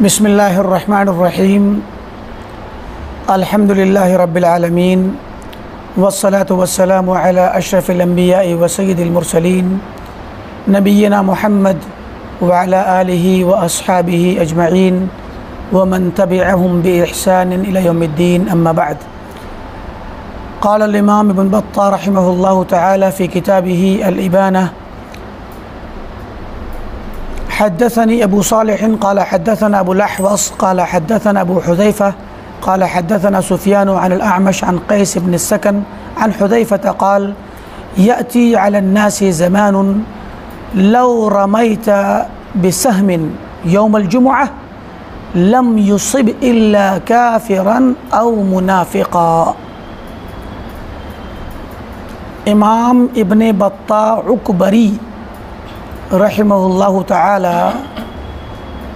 बिस्मिल्लाहिर्रहमानिर्रहीम अल्हम्दुलिल्लाहि रब्बिल आलमीन वस्सलातु वस्सलामु अला अशरफिल अंबिया व सय्यिदिल मुरसलीन नबिय्यिना मुहम्मद व अला आलिहि व अस्हाबिहि अजमईन व मन तबिअहुम बि इहसान इला यौमिद्दीन अम्मा बाद। क़ाल अल इमाम इब्न बत्ता रहिमहुल्लाहु तआला फ़ी किताबिही अल इबाना हद्दसनी अबू सालिह क़ाल हद्दसना अबुल अहवस क़ाल हद्दसना अबू हुज़ैफ़ा क़ाल हद्दसना सुफ़यान अन अल अअमश अन क़ैस इब्न सकन अन हुज़ैफ़ा क़ाल यअती अला अन्नासि ज़मानुन लौ रमैत बिसहमिन यौमल जुमुअह लम युसिब इल्ला काफ़िरन औ मुनाफ़िक़ा। इमाम इब्न बत्ता उकबरी रहिमहुल्लाहु ताला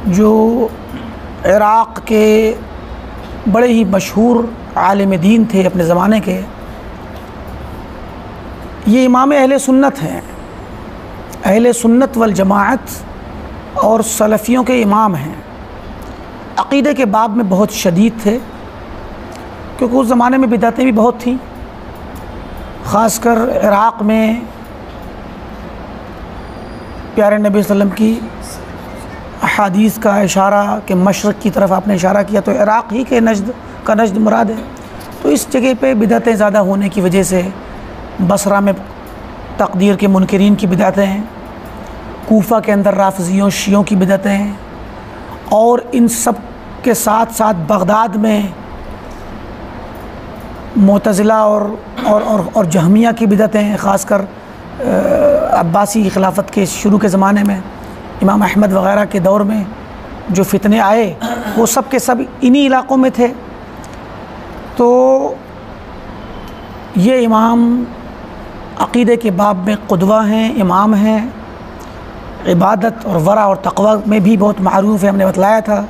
जो इराक़ के बड़े ही मशहूर आलिम दीन थे अपने ज़माने के, ये इमाम अहले सुन्नत हैं, अहले सुन्नत वल जमाअत और सलफ़ियों के इमाम हैं। अक़ीदे के बाब में बहुत शदीद थे क्योंकि उस ज़माने में बिदअतें भी बहुत थीं, ख़ासकर इराक़ में प्यारे नबी सल्लम की अहादीस का इशारा कि मशरक़ की तरफ आपने इशारा किया तो इराक़ ही के नजद का नजद मुराद है। तो इस जगह पे बिदअतें ज़्यादा होने की वजह से बसरा में तक़दीर के मुनकरीन की बिदअतें हैं, कूफ़ा के अंदर राफ़िज़ियों शियों की बिदअतें हैं, और इन सब के साथ साथ बगदाद में मुतज़िला और जहमिया की बिदअतें हैं। ख़ासकर अब्बासी खिलाफत के शुरू के ज़माने में इमाम अहमद वग़ैरह के दौर में जो फितने आए वो सब के सब इन्हीं इलाक़ों में थे। तो ये इमाम अक़ीदे के बाब में क़ुदवा हैं, इमाम हैं, इबादत और वरा और तक़वा में भी बहुत मारूफ़ है, हमने बतलाया था।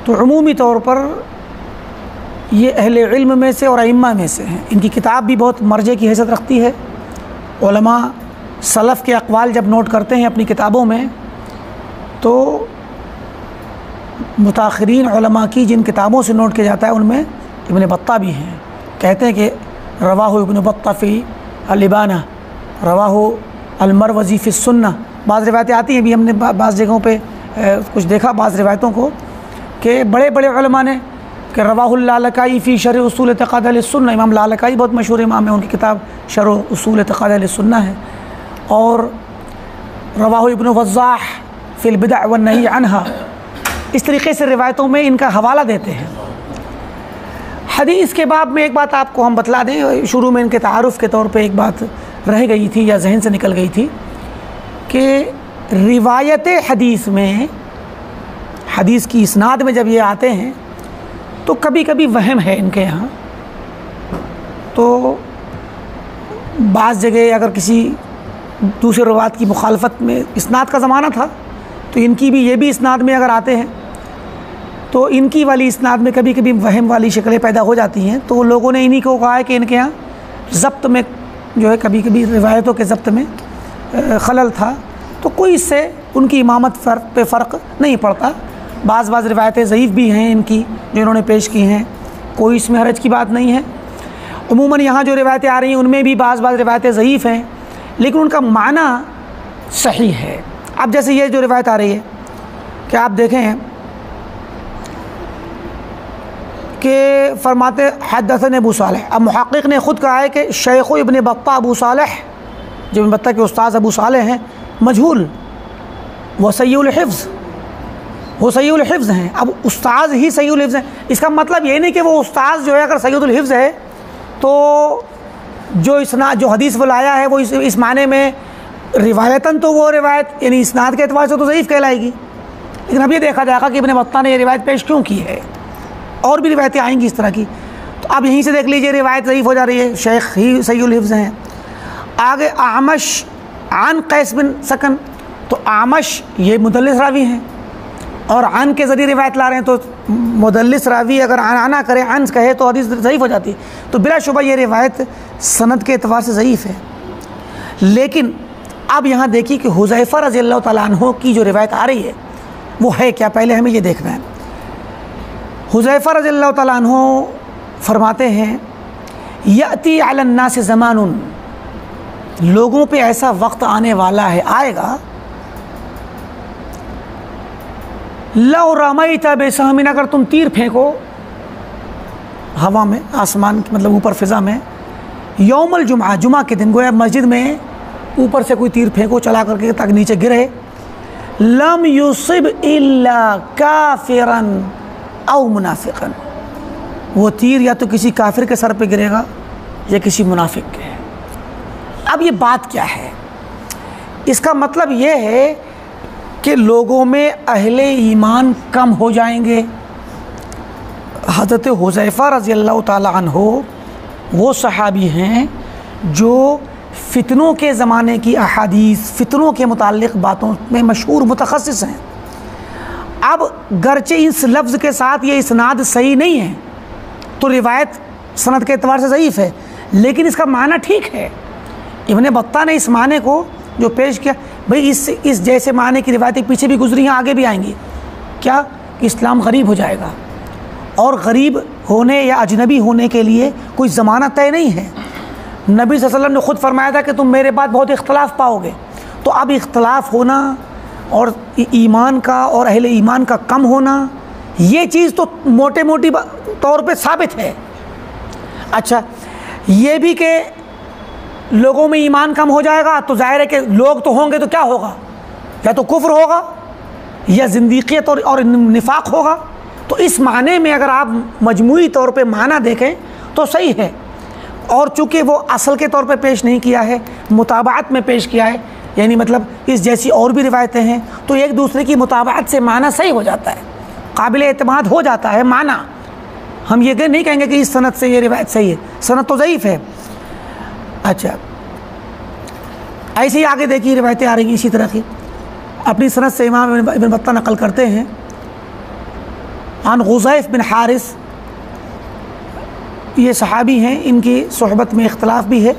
तो उमूमी तौर पर ये अहले इल्म में से और अइम्मा में से हैं। इनकी किताब भी बहुत मर्जे की हैसियत रखती है। उलमा सलफ़ के अक़वाल जब नोट करते हैं अपनी किताबों में तो मुताख़िरीन उलमा की जिन किताबों से नोट किया जाता है उनमें इब्न बत्ता भी हैं। कहते हैं कि रवाहु इब्न बत्ता फ़ी अल इबाना, रवाहु अल मरवज़ी फ़ी सुन्नह। बाज़ रिवायतें आती हैं, भी हमने बाज़ जगहों पे कुछ देखा बाज़ रिवायतों को कि बड़े बड़े उलमा ने कि रवाहुल लालकाई फ़ी शरह उसूल एतिक़ाद अहले सुन्नह, इमाम लालकाई बहुत मशहूर इमाम है, उनकी किताब शरह उसूल एतिक़ाद अहले सुन्नह है। और रवाहु इब्न वज़्ज़ाह फ़िल बिदअ वन नही अन्हा, इस तरीक़े से रिवायतों में इनका हवाला देते हैं। हदीस के बाब में एक बात आपको हम बतला दें, शुरू में इनके तारुफ़ के तौर पर एक बात रह गई थी या जहन से निकल गई थी कि रिवायत हदीस में, हदीस की इस्नाद में जब ये आते हैं तो कभी कभी वहम है इनके यहाँ। तो बाज़ जगह अगर किसी दूसरे रवात की मुखालफत में, इस्नाद का ज़माना था तो इनकी भी ये भी इस्नाद में अगर आते हैं तो इनकी वाली इस्नाद में कभी कभी वहम वाली शक्लें पैदा हो जाती हैं। तो लोगों ने इन्हीं को कहा है कि इनके यहाँ ज़ब्त में जो है कभी कभी रिवायतों के ज़ब्त में खलल था, तो कोई इससे उनकी इमामत पे फ़र्क नहीं पड़ता। बाज़ रिवायतें ज़ईफ़ भी हैं इनकी जो इन्होंने पेश की हैं, कोई इसमें हरज की बात नहीं है। उमूमन यहाँ जो रिवायतें आ रही हैं उनमें भी बाज़ रिवायतें ज़ईफ़ हैं लेकिन उनका माना सही है। अब जैसे ये जो रिवायत आ रही है कि आप देखें कि फरमाते हद्दसन अबू सालेह, अब मुहक़्क़िक़ ने ख़ुद कहा है कि शेख़ इब्न बत्ता अबू सालेह, जो इब्न बत्ता के उस्ताद अबू सालेह हैं, मजहूल, वो सय्युल हिफ़्ज़, वो सय्युल हिफ़्ज़ हैं। अब उस्ताद ही सय्युल हिफ़्ज़ हैं, इसका मतलब ये नहीं कि वो उस्ताद जो है अगर सय्युल हिफ़्ज़ है तो जो हदीस वो लाया है वो इस माने में रिवायतन तो वो रिवायत यानी इस्नाद के एतबार से तो ज़ईफ़ कहलाएगी। लेकिन अब ये देखा जाएगा कि इब्न बत्ता ने ये रिवायत पेश क्यों की है, और भी रिवायतें आएंगी इस तरह की। तो अब यहीं से देख लीजिए रिवायत ज़ईफ़ हो जा रही है, शेख ही सय्युल हिफ़्ज़ हैं। आगे आमश आन क़ैस बिन सकन, तो आमश ये मुदल्लिस रावी हैं, और अन के ज़रिए रिवायत ला रहे हैं, तो मुदल्लिस रावी अगर आना करे, अन कहे तो हदीस ज़ईफ़ हो जाती है। तो बिलाशुबा ये रिवायत सनद के एतबार से ज़ईफ़ है। लेकिन अब यहाँ देखिए कि हुज़ैफ़ा रज़ियल्लाहु ताला अन्हु की जो रिवायत आ रही है वो है क्या, पहले हमें ये देखना है। हुज़ैफ़ा रज़ियल्लाहु ताला अन्हु फरमाते हैं, यअती अलन नास ज़मानुन, लोगों पे ऐसा वक्त आने वाला है, आएगा, लौ रमैता बेसहमिन, अगर तुम तीर फेंको हवा में, आसमान मतलब ऊपर फ़िज़ा में, यौमुल जुमा, जुमा के दिन, गोया मस्जिद में ऊपर से कोई तीर फेंको चला करके ताकि नीचे गिरे, लम युसिब इल्ला काफिरन औ मुनाफिकन, वो तीर या तो किसी काफिर के सर पे गिरेगा या किसी मुनाफिक के। अब ये बात क्या है, इसका मतलब ये है कि लोगों में अहले ईमान कम हो जाएंगे। हज़रत हुज़ैफ़ा रज़ियल्लाहु ताला अन्हु वो सहाबी हैं जो फ़ितनों के ज़माने की अहादीस, फ़ितनों के मुताल्लिक़ बातों में मशहूर मुतख़स्सिस हैं। अब गरचे इस लफ्ज़ के साथ ये इसनाद सही नहीं है तो रिवायत सनद के एतबार से ज़ईफ़ है, लेकिन इसका माना ठीक है। इब्ने बत्ता ने इस माने को जो पेश किया, भाई इस जैसे माने की रिवायतें पीछे भी गुजरी हैं, आगे भी आएंगी, क्या कि इस्लाम गरीब हो जाएगा, और गरीब होने या अजनबी होने के लिए कोई ज़माना तय नहीं है। नबी सल्लल्लाहु अलैहि वसल्लम ने ख़ुद फरमाया था कि तुम मेरे बाद बहुत इख्तलाफ पाओगे। तो अब इख्तलाफ होना और ईमान का और अहले ईमान का कम होना, ये चीज़ तो मोटे मोटी तौर पे साबित है। अच्छा, ये भी कि लोगों में ईमान कम हो जाएगा, तो जाहिर है कि लोग तो होंगे तो क्या होगा, या तो कुफ्र होगा या ज़िंदीक़ियत और निफाक होगा। तो इस माने में अगर आप मजमूई तौर पे माना देखें तो सही है, और चूँकि वो असल के तौर पे पेश नहीं किया है, मुताबात में पेश किया है, यानी मतलब इस जैसी और भी रिवायतें हैं, तो एक दूसरे की मुताबात से माना सही हो जाता है, काबिल एतमाद हो जाता है माना। हम ये नहीं कहेंगे कि इस सनद से ये रिवायत सही है, सनद तो ज़ईफ़ है। अच्छा, ऐसे ही आगे देखिए रिवायतें आ रही हैं इसी तरह की। अपनी सनद से इमाम इब्न बत्ता नकल करते हैं, अन गुज़ैफ़ बिन हारिस, ये सहाबी हैं, इनकी सोहबत में इख्तलाफ भी है।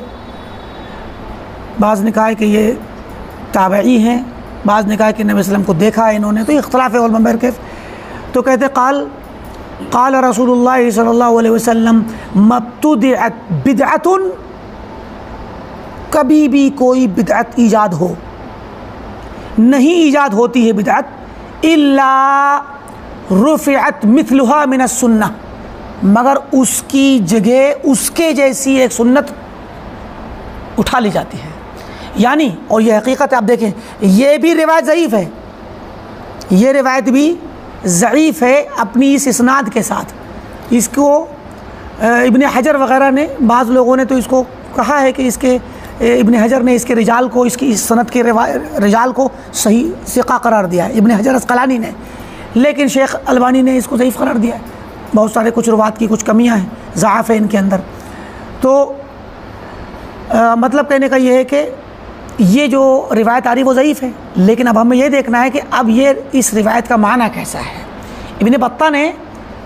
बाज़ ने कहा है कि ये ताबई हैं, बाज़ ने कहा है कि नबी वसल्लम को देखा है इन्होंने, तो इख्तलाफ है उलमा में। तो कहते क़ाल रसूलुल्लाह सल्लल्लाहु अलैहि वसल्लम मब्तुदिअत बिदअतुन, कभी भी कोई बिदअत ईजाद हो, नहीं ईजाद होती है बिदअत, इल्ला रुफ़िअत मिथलुहा मिनस सुन्नह, मगर उसकी जगह उसके जैसी एक सुन्नत उठा ली जाती है। यानी, और ये हकीकत आप देखें, ये भी रिवायत ज़ईफ़ है, ये रिवायत भी ज़ईफ़ है अपनी इस इसनाद के साथ। इसको इब्ने हजर वग़ैरह ने, बाज़ लोगों ने तो इसको कहा है कि इसके इब्ने हजर ने इसके रिजाल को, इसकी इस सनद के रिजाल को सही सिक़ा करार दिया है, इब्ने हजर अस्क़लानी ने, लेकिन शेख अलबानी ने इसको ज़ईफ़ करार दिया है। बहुत सारे कुछ रुवात की कुछ कमियां हैं, ज़आफ़ है इनके अंदर। तो मतलब कहने का ये है कि ये जो रिवायत आ रही वो ज़ईफ़ है, लेकिन अब हमें ये देखना है कि अब ये इस रिवायत का माना कैसा है। इब्ने बत्ता ने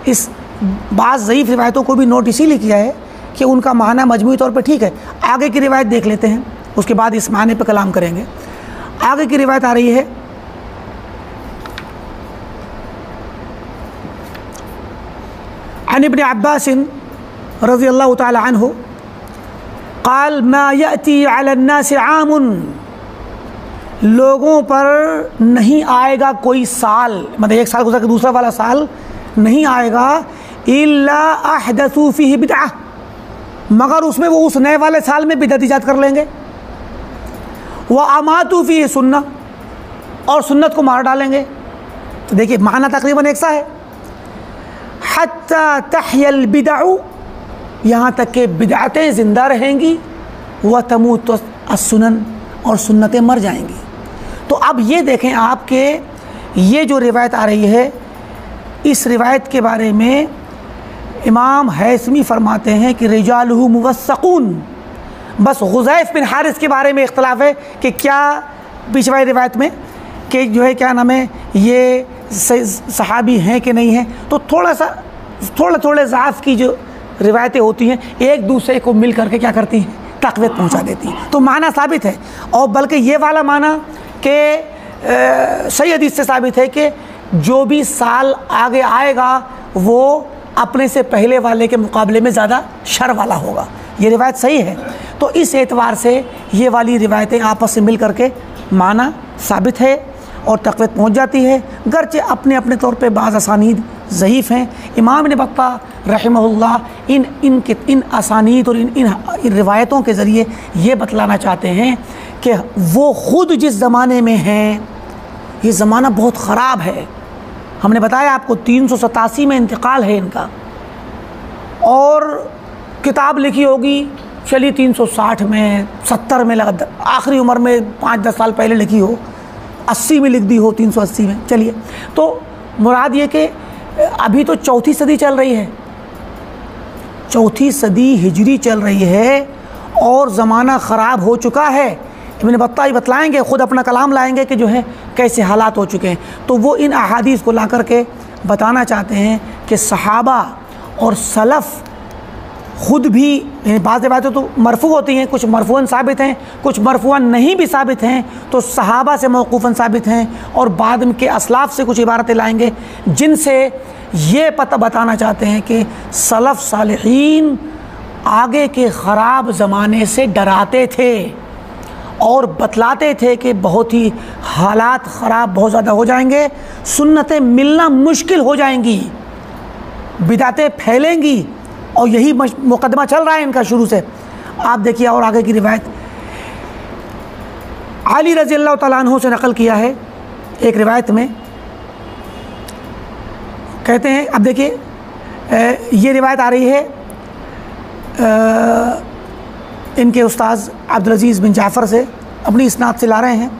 इस बाज़ ज़ईफ़ रिवायतों को भी नोट इसीलिए किया है कि उनका माना मजमूई तौर पर ठीक है। आगे की रिवायत देख लेते हैं, उसके बाद इस माने पर कलाम करेंगे। आगे की रिवायत आ रही है, अन इब्न अब्बास रज़ियल्लाहु ताला अन्हु क़ाल मा यअती अला अन्नास आमुन, लोगों पर नहीं आएगा कोई साल, मतलब एक साल गुजर के दूसरा वाला साल नहीं आएगा, इल्ला अहदसू फीही बिदअह, मगर उसमें वो उस नए वाले साल में बिदअत ईजाद कर लेंगे, व अमातू फीही सुन्नह, और सुन्नत को मार डालेंगे। तो देखिए माना तकरीबन एक सा है, हत्ता तहयल बिदअ, यहाँ तक कि बिदअतें ज़िंदा रहेंगी, व तमूत अस्सुनन, और सुन्नतें मर जाएंगी। तो अब ये देखें आपके, ये जो रिवायत आ रही है, इस रिवायत के बारे में इमाम हैसमी फरमाते हैं कि रिजालुहु मुवस्सक़ून, बस गुज़ैफ़ बिन हारिस के बारे में इख्तलाफ है कि क्या पिछवाई रिवायत में कि जो है क्या नाम है, ये सहाबी हैं कि नहीं हैं, तो थोड़े ज़ाफ़ की जो रिवायतें होती हैं एक दूसरे को मिल करके क्या करती हैं, तक़वियत पहुंचा देती हैं। तो माना साबित है, और बल्कि ये वाला माना कि सही हदीस से साबित है कि जो भी साल आगे आएगा वो अपने से पहले वाले के मुकाबले में ज़्यादा शर वाला होगा। ये रिवायत सही है। तो इस एतबार से ये वाली रिवायतें आपस में मिल करके माना साबित है और तक़वियत पहुँच जाती है, गरचे अपने अपने तौर पे बाज़ असानीद ज़ईफ़ हैं। इमाम इब्न बत्ता रहमहुल्लाह इन असानीद और इन रिवायतों के ज़रिए ये बतलाना चाहते हैं कि वो ख़ुद जिस ज़माने में हैं, ये ज़माना बहुत ख़राब है। हमने बताया आपको 387 में इंतकाल है इनका, और किताब लिखी होगी चलिए 360 में 70 में लगा, आखिरी उम्र में 5-10 साल पहले लिखी हो, 80 में लिख दी हो, 380 में। चलिए, तो मुराद ये कि अभी तो चौथी सदी चल रही है, चौथी सदी हिजरी चल रही है और ज़माना ख़राब हो चुका है। इब्न बत्ता ही बतलाएँगे, ख़ुद अपना कलाम लाएँगे कि जो है कैसे हालात हो चुके हैं। तो वो इन अहादीस को ला कर के बताना चाहते हैं कि सहाबा और सलफ़ ख़ुद भी, बाज़ बातें तो मरफ़ू होती हैं, कुछ मरफ़ूअन साबित हैं, कुछ मरफ़ूअन नहीं भी साबित हैं, तो सहाबा से मौक़ूफ़न साबित हैं, और बाद में के असलाफ़ से कुछ इबारतें लाएंगे जिनसे ये पता बताना चाहते हैं कि सलफ़ सालिहीन आगे के ख़राब ज़माने से डराते थे और बतलाते थे कि बहुत ही हालात ख़राब बहुत ज़्यादा हो जाएंगे, सुन्नतें मिलना मुश्किल हो जाएंगी, बिदातें फैलेंगी, और यही मुकदमा चल रहा है इनका शुरू से। आप देखिए और आगे की रिवायत अली रज़ी अल्लाह तआला अन्हु से नकल किया है। एक रिवायत में कहते हैं, अब देखिए ये रिवायत आ रही है इनके उस्ताद अब्दुल अज़ीज़ बिन जाफ़र से, अपनी इसनाद से ला रहे हैं।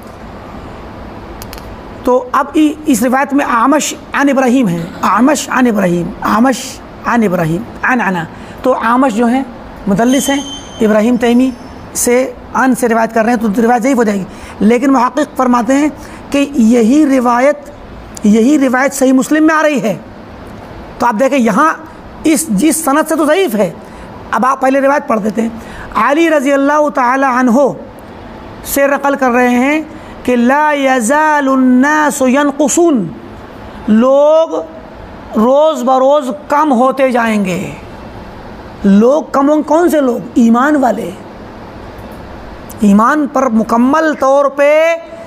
तो अब इस रिवायत में आमश अन इब्राहीम है, आमश अन इब्राहीम, आमश अन इब्राहीम अन आना। तो आमश जो हैं मुदल्लिस हैं, इब्राहीम तैमी से अन से रिवायत कर रहे हैं, तो रिवायत ज़ईफ़ हो जाएगी। लेकिन मुहक़्क़िक़ फरमाते हैं कि यही रिवायत सही मुस्लिम में आ रही है। तो आप देखें यहाँ जिस सनद से तो ज़ईफ़ है। अब आप पहले रिवायत पढ़ देते हैं। अली रज़ी अल्लाह तआला अन्हु से नक़ल कर रहे हैं कि ला यज़ालुन्नासु यनक़ुसून, लोग रोज़ बरोज़ कम होते जाएंगे। लोग कम, कौन से लोग? ईमान वाले, ईमान पर मुकम्मल तौर पे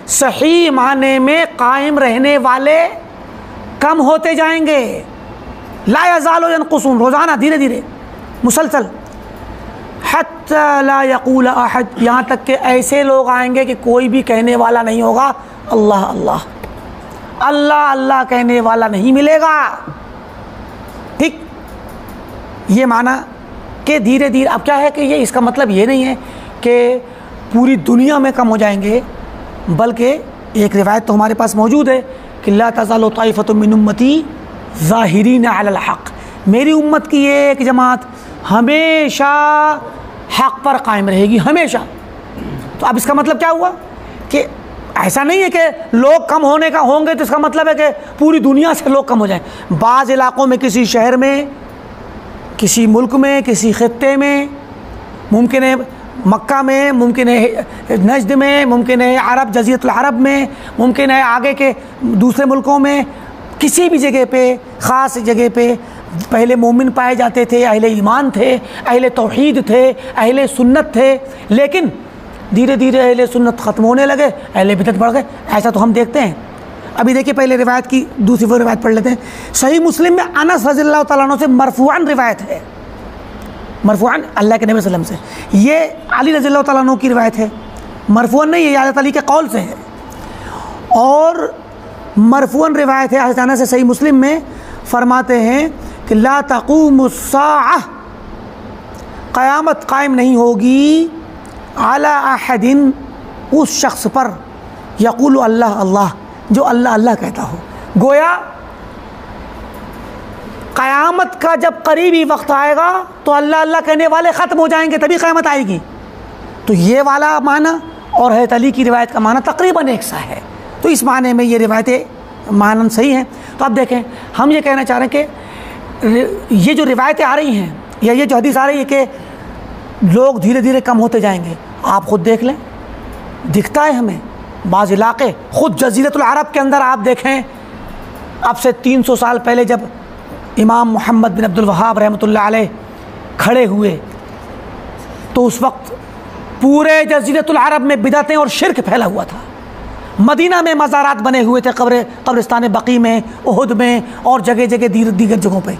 सही माने में कायम रहने वाले कम होते जाएंगे। ला यज़ालु यनक़ुसून, रोज़ाना धीरे धीरे मुसलसल, हत्ता ला यक़ूल अहद, यहाँ तक कि ऐसे लोग आएंगे कि कोई भी कहने वाला नहीं होगा अल्लाह अल्लाह, अल्लाह अल्लाह कहने वाला नहीं मिलेगा। ठीक, ये माना कि धीरे धीरे। अब क्या है कि ये इसका मतलब ये नहीं है कि पूरी दुनिया में कम हो जाएंगे, बल्कि एक रिवायत तो हमारे पास मौजूद है कि ला तज़ालु ताइफ़तुम मिन उम्मती ज़ाहिरीन अलल हक़, मेरी उम्मत की एक जमात हमेशा हक़ पर कायम रहेगी, हमेशा। तो अब इसका मतलब क्या हुआ कि ऐसा नहीं है कि लोग कम होने का होंगे तो इसका मतलब है कि पूरी दुनिया से लोग कम हो जाएं। बाज़ इलाक़ों में, किसी शहर में, किसी मुल्क में, किसी ख़ित्ते में, मुमकिन है मक्का में, मुमकिन है नजद में, मुमकिन है अरब जज़ीरतुल अरब में, मुमकिन है आगे के दूसरे मुल्कों में, किसी भी जगह पे, ख़ास जगह पे पहले मोमिन पाए जाते थे, अहले ईमान थे, अहले तौहीद थे, अहले सुन्नत थे। लेकिन धीरे धीरे अहले सुन्नत ख़त्म होने लगे, अहले बिदअत बढ़ गए। ऐसा तो हम देखते हैं। अभी देखिए पहले रिवायत की दूसरी वो रिवायत पढ़ लेते हैं। सही मुस्लिम में अनस रज़ियल्लाहु तआला अन्हु से मरफ़ूअन रिवायत है, मरफ़ूअन अल्लाह के नबी सल्लल्लाहु अलैहि वसल्लम से। ये अली रज़ियल्लाहु तआला अन्हु की रिवायत है, मरफ़ूअन नहीं है, ये हज़रत अली के कौल से है। और मरफ़ूअन रिवायत है हज़रत अनस से सही मुस्लिम में, फरमाते हैं कि ला तक़ूमुस्साअह, क़यामत कायम नहीं होगी, अला अहदिन, उस शख्स पर, यक़ूलु अल्लाह अल्लाह, जो अल्लाह अल्लाह कहता हो। गोया क़यामत का जब करीबी वक्त आएगा तो अल्लाह अल्लाह कहने वाले ख़त्म हो जाएंगे, तभी क़यामत आएगी। तो ये वाला माना और हज़रत अली की रिवायत का माना तकरीबन एक सा है। तो इस माने में ये रिवायतें मानन सही हैं। तो अब देखें, हम ये कहना चाह रहे हैं कि ये जो रिवायतें आ रही हैं या ये जो हदीस आ रही है कि लोग धीरे धीरे कम होते जाएंगे, आप ख़ुद देख लें, दिखता है हमें बाज़ इलाके, ख़ुद जज़ीरतुल अरब के अंदर आप देखें, अब से 300 साल पहले जब इमाम मोहम्मद बिन अब्दुल वहाब रहमतुल्लाह अलैह खड़े हुए तो उस वक्त पूरे जज़ीरतुल अरब में बिदअतें और शिरक फैला हुआ था। मदीना में मज़ारात बने हुए थे, कब्रिस्तान बकी में, उहुद में और जगह जगह दीगर जगहों पे,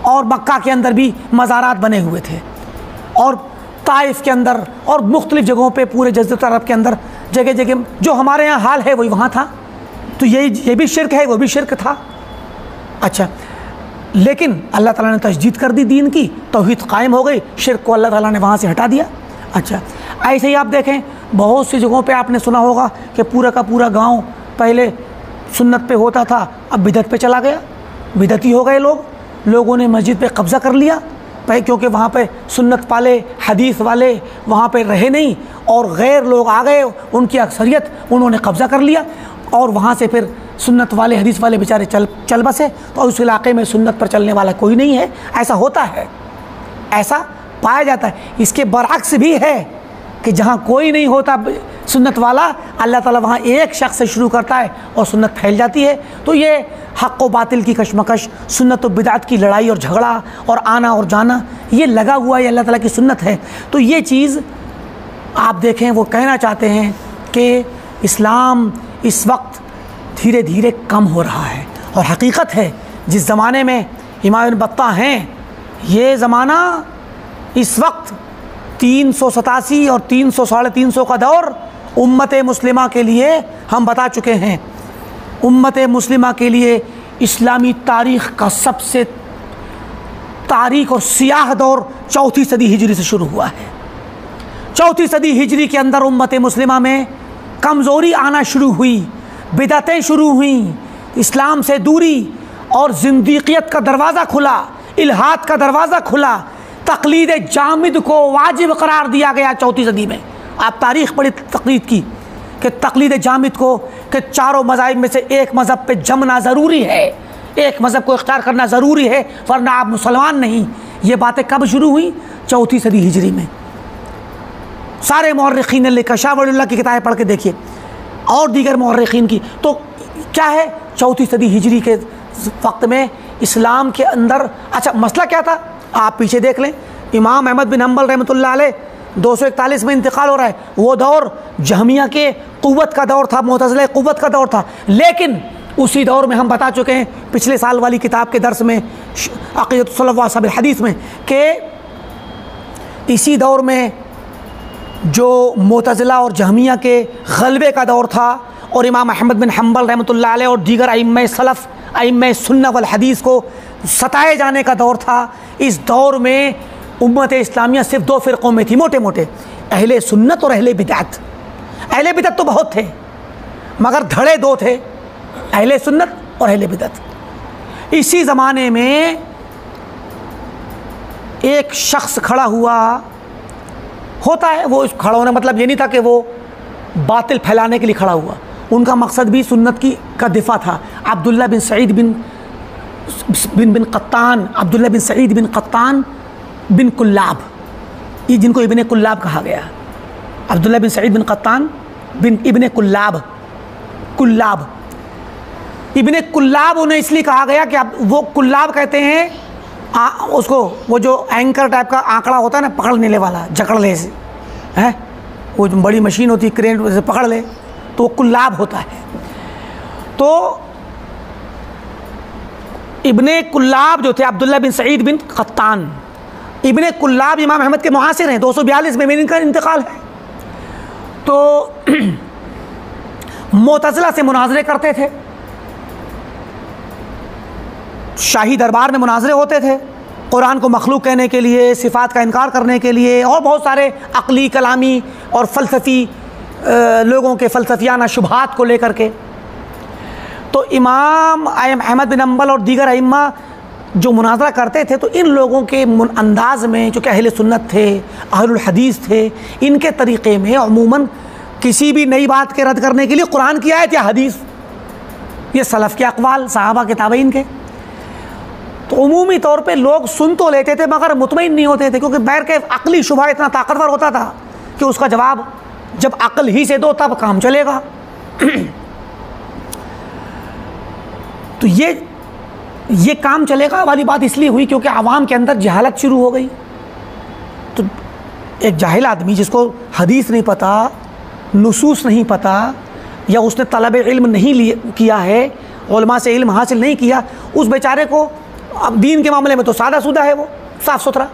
और मक्का के अंदर भी मज़ारात बने हुए थे, और ताइफ के अंदर और मुख्तलिफ़ जगहों पे पूरे जज़ीरतुल अरब के अंदर जगह जगह जो हमारे यहाँ हाल है वही वहाँ था। तो ये भी शिरक है, वो भी शिरक था। अच्छा, लेकिन अल्लाह ताला ने तजदीद कर दी दीन की, तौहीद कायम हो गई, शिरक को अल्लाह ताला ने वहाँ से हटा दिया। अच्छा, ऐसे ही आप देखें बहुत सी जगहों पे आपने सुना होगा कि पूरा का पूरा गांव पहले सुन्नत पे होता था, अब बिदअत पे चला गया, बिदअती हो गए लोगों ने मस्जिद पे कब्ज़ा कर लिया, क्योंकि वहाँ पे सुन्नत वाले हदीस वाले वहाँ पे रहे नहीं और गैर लोग आ गए, उनकी अक्सरियत उन्होंने कब्ज़ा कर लिया और वहाँ से फिर सुन्नत वाले हदीस वाले बेचारे चल बसे। तो उस इलाके में सुन्नत पर चलने वाला कोई नहीं है। ऐसा होता है, ऐसा पाया जाता है। इसके बरअक्स भी है कि जहाँ कोई नहीं होता सुन्नत वाला, अल्लाह ताला वहाँ एक शख्स से शुरू करता है और सुन्नत फैल जाती है। तो ये हक़ व बातिल की कशमकश, सुन्नत व बिदअत की लड़ाई और झगड़ा और आना और जाना, ये लगा हुआ है, अल्लाह ताला की सुन्नत है। तो ये चीज़ आप देखें, वो कहना चाहते हैं कि इस्लाम इस वक्त धीरे धीरे कम हो रहा है। और हकीकत है, जिस ज़माने में इमाम इब्न बत्ता हैं, ये ज़माना इस वक्त 387 और 300 साढ़े 300 का दौर उम्मत मुस्लिमा के लिए हम बता चुके हैं। उम्मत मुस्लिमा के लिए इस्लामी तारीख़ का सबसे तारीख़ और सियाह दौर 4वीं सदी हिजरी से शुरू हुआ है। 4वीं सदी हिजरी के अंदर उम्मत मुस्लिमा में कमज़ोरी आना शुरू हुई, बिदअतें शुरू हुई, इस्लाम से दूरी और ज़िंदीक़ियत का दरवाज़ा खुला, इल्हाद का दरवाज़ा खुला, तक़लीद जामिद को वाजिब करार दिया गया 4वीं सदी में। आप तारीख़ पढ़ी तक़लीद की कि तक़लीद जामिद को कि चारों मज़ाहिब में से एक मज़हब पे जमना ज़रूरी है, एक मज़हब को इख्तियार करना ज़रूरी है, वरना आप मुसलमान नहीं। ये बातें कब शुरू हुई? 4वीं सदी हिजरी में। सारे मुअर्रिखीन ने लिखा, शाह वलीउल्लाह की किताबें पढ़ के देखिए और दीगर मुअर्रिखीन की। तो क्या है, 4वीं सदी हिजरी के वक्त में इस्लाम के अंदर, अच्छा मसला क्या था आप पीछे देख लें। इमाम अहमद बिन हम्बल रहमतुल्लाह अलैह 241 में इंतकाल हो रहा है। वो दौर जहमिया के क़ुव्वत का दौर था, मुअतज़िला क़ुव्वत का दौर था। लेकिन उसी दौर में हम बता चुके हैं पिछले साल वाली किताब के दर्स में, अक़ीदतुस सलफ़ व अस्हाबिल हदीस में, कि इसी दौर में जो मुअतज़िला और जहमिया के ग़लबे का दौर था और इमाम अहमद बिन हम्बल रहमतुल्लाह अलैह और दीगर अइम्मा सलफ़, अइम्मा सुन्नत वल हदीस को सताए जाने का दौर था। इस दौर में उम्मत इस्लामिया सिर्फ 2 फ़िरक़ों में थी, मोटे मोटे, अहले सुन्नत और अहले बिदअत। अहले बिदअत तो बहुत थे, मगर धड़े 2 थे, अहले सुन्नत और अहले बिदअत। इसी ज़माने में एक शख्स खड़ा हुआ, होता है वो खड़ा होना मतलब ये नहीं था कि वो बातिल फैलाने के लिए खड़ा हुआ, उनका मकसद भी सुन्नत का दिफा था। अब्दुल्ला बिन सईद बिन क़त्तान, अब्दुल्ला बिन सईद बिन क़त्तान बिन कुल्लाब, ये जिनको इब्ने कुल्लाब कहा गया, अब्दुल्ला बिन सईद बिन क़त्तान बिन इब्ने कुल्लाब, इब्ने कुल्लाब उन्हें इसलिए कहा गया कि अब वो कुल्लाब कहते हैं उसको, वो जो एंकर टाइप का आंकड़ा होता है ना, पकड़ने वाला, जकड़ ले से है, वो जो बड़ी मशीन होती है क्रेन से पकड़ ले, तो वो कुल्लाब होता है। तो इब्ने कुल्लाब जो थे अब्दुल्ला बिन सईद बिन क़त्तान, इब्ने कुल्लाब इमाम अहमद के मुआसिर हैं, 242 में इनका इंतकाल है। तो मुअतज़िला से मुनाज़रे करते थे, शाही दरबार में मुनाज़रे होते थे, कुरान को मखलूक कहने के लिए, सिफ़ात का इनकार करने के लिए, और बहुत सारे अक़ली, कलामी और फ़लसफ़ी लोगों के फ़लसफ़ियाना शुबहात को लेकर के। तो इमाम अहमद बिन हम्बल और दीगर अइम्मा जो मुनाज़रा करते थे, तो इन लोगों के अंदाज़ में, जो कि अहले सुन्नत थे, अहलुल हदीस थे, इनके तरीक़े में अमूमन किसी भी नई बात के रद्द करने के लिए कुरान की आयत या हदीस ये सलफ़ के अक़वाल, सहाबा के ताबईन के। तो उमूमी तौर पे लोग सुन तो लेते थे मगर मुतमईन नहीं होते थे, क्योंकि बैर के अक़ली शुबहा इतना ताकतवर होता था कि उसका जवाब जब अक़ल ही से दो तब काम चलेगा। तो ये काम चलेगा वाली बात इसलिए हुई क्योंकि आवाम के अंदर जहालत शुरू हो गई। तो एक जाहिल आदमी जिसको हदीस नहीं पता, नुसूस नहीं पता, या उसने तलब इल्म नहीं किया है, उलमा से इल्म हासिल नहीं किया, उस बेचारे को अब दीन के मामले में तो सादा सुदा है, वो साफ़ सुथरा।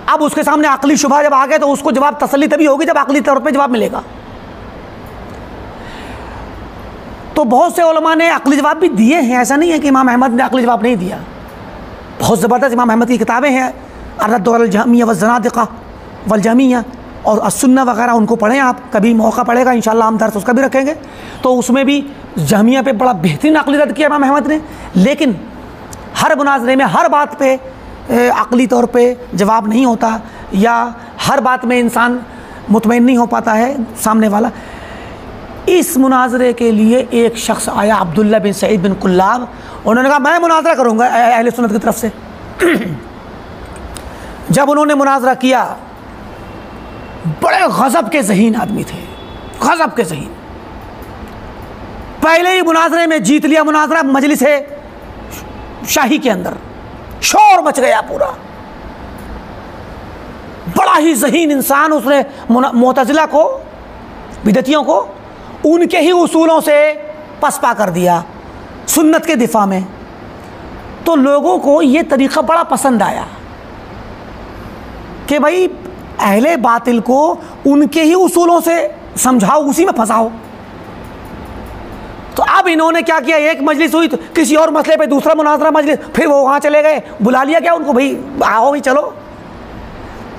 अब उसके सामने अक़ली शुबहा जब आ गए तो उसको जवाब तसल्ली तभी होगी जब अक़ली तौर पे जवाब मिलेगा। तो बहुत से उलमा ने अक़ली जवाब भी दिए हैं, ऐसा नहीं है कि इमाम अहमद ने अक़ली जवाब नहीं दिया। बहुत ज़बरदस्त इमाम अहमद की किताबें हैं, अर्रद्द अल जहमिया व ज़नादिक़ा वल जहमिया और अस्सुन्ना वगैरह, उनको पढ़ें आप, कभी मौका पड़ेगा इंशाअल्लाह हम दर्स उसका भी रखेंगे। तो उसमें भी जहमिया पे बड़ा बेहतरीन अक़ली रद्द किया इमाम अहमद ने। लेकिन हर मुनाज़रे में हर बात पे अक़ली तौर पे जवाब नहीं होता, या हर बात में इंसान मुतमईन नहीं हो पाता है सामने वाला। इस मुनाज़रे के लिए एक शख्स आया, अब्दुल्ला बिन सईद बिन कुल्लाब, उन्होंने कहा मैं मुनाज़रा करूँगा अहले सुन्नत की तरफ से। जब उन्होंने मुनाज़रा किया, बड़े गज़ब के ज़हीन आदमी थे, गज़ब के ज़हीन। पहले ही मुनाज़रे में जीत लिया मुनाज़रा, मजलिस है शाही के अंदर शोर मच गया पूरा। बड़ा ही ज़हीन इंसान, उसने मुअतज़िला को, बिदअतियों को उनके ही उसूलों से पसपा कर दिया सुन्नत के दिफा में। तो लोगों को ये तरीक़ा बड़ा पसंद आया कि भाई अहले बातिल को उनके ही उसूलों से समझाओ, उसी में फंसाओ। तो अब इन्होंने क्या किया, एक मजलिस हुई तो किसी और मसले पे दूसरा मुनाज़रा मजलिस, फिर वो वहाँ चले गए, बुला लिया क्या उनको, भाई आओ भाई चलो।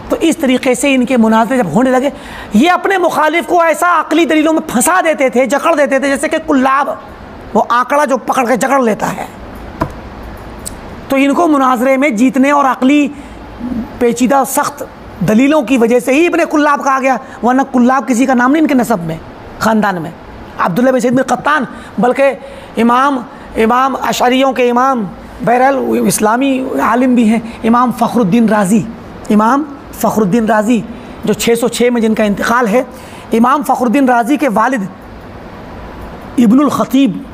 तो इस तरीक़े से इनके मुनाज़रे जब होने लगे, ये अपने मुखालिफ को ऐसा अक़ली दलीलों में फंसा देते थे, जकड़ देते थे, जैसे कि कुल्लाब वो आंकड़ा जो पकड़ के जकड़ लेता है। तो इनको मुनाज़रे में जीतने और अक़ली पेचीदा सख्त दलीलों की वजह से ही इब्ने कुल्लाब कहा गया, वरना कुल्लाब किसी का नाम नहीं इनके नसब में, ख़ानदान में। अब्दुल्ला बिन सईद बिन क़त्तान, बल्कि इमाम अशअरियों के इमाम, बहरहाल इस्लामी आलिम भी हैं, इमाम फ़खरुद्दीन राज़ी, इमाम फ़खरुद्दीन राज़ी जो 606 में जिनका इंतकाल है। इमाम फ़खरुद्दीन राज़ी के वालिद इब्नुल ख़तीब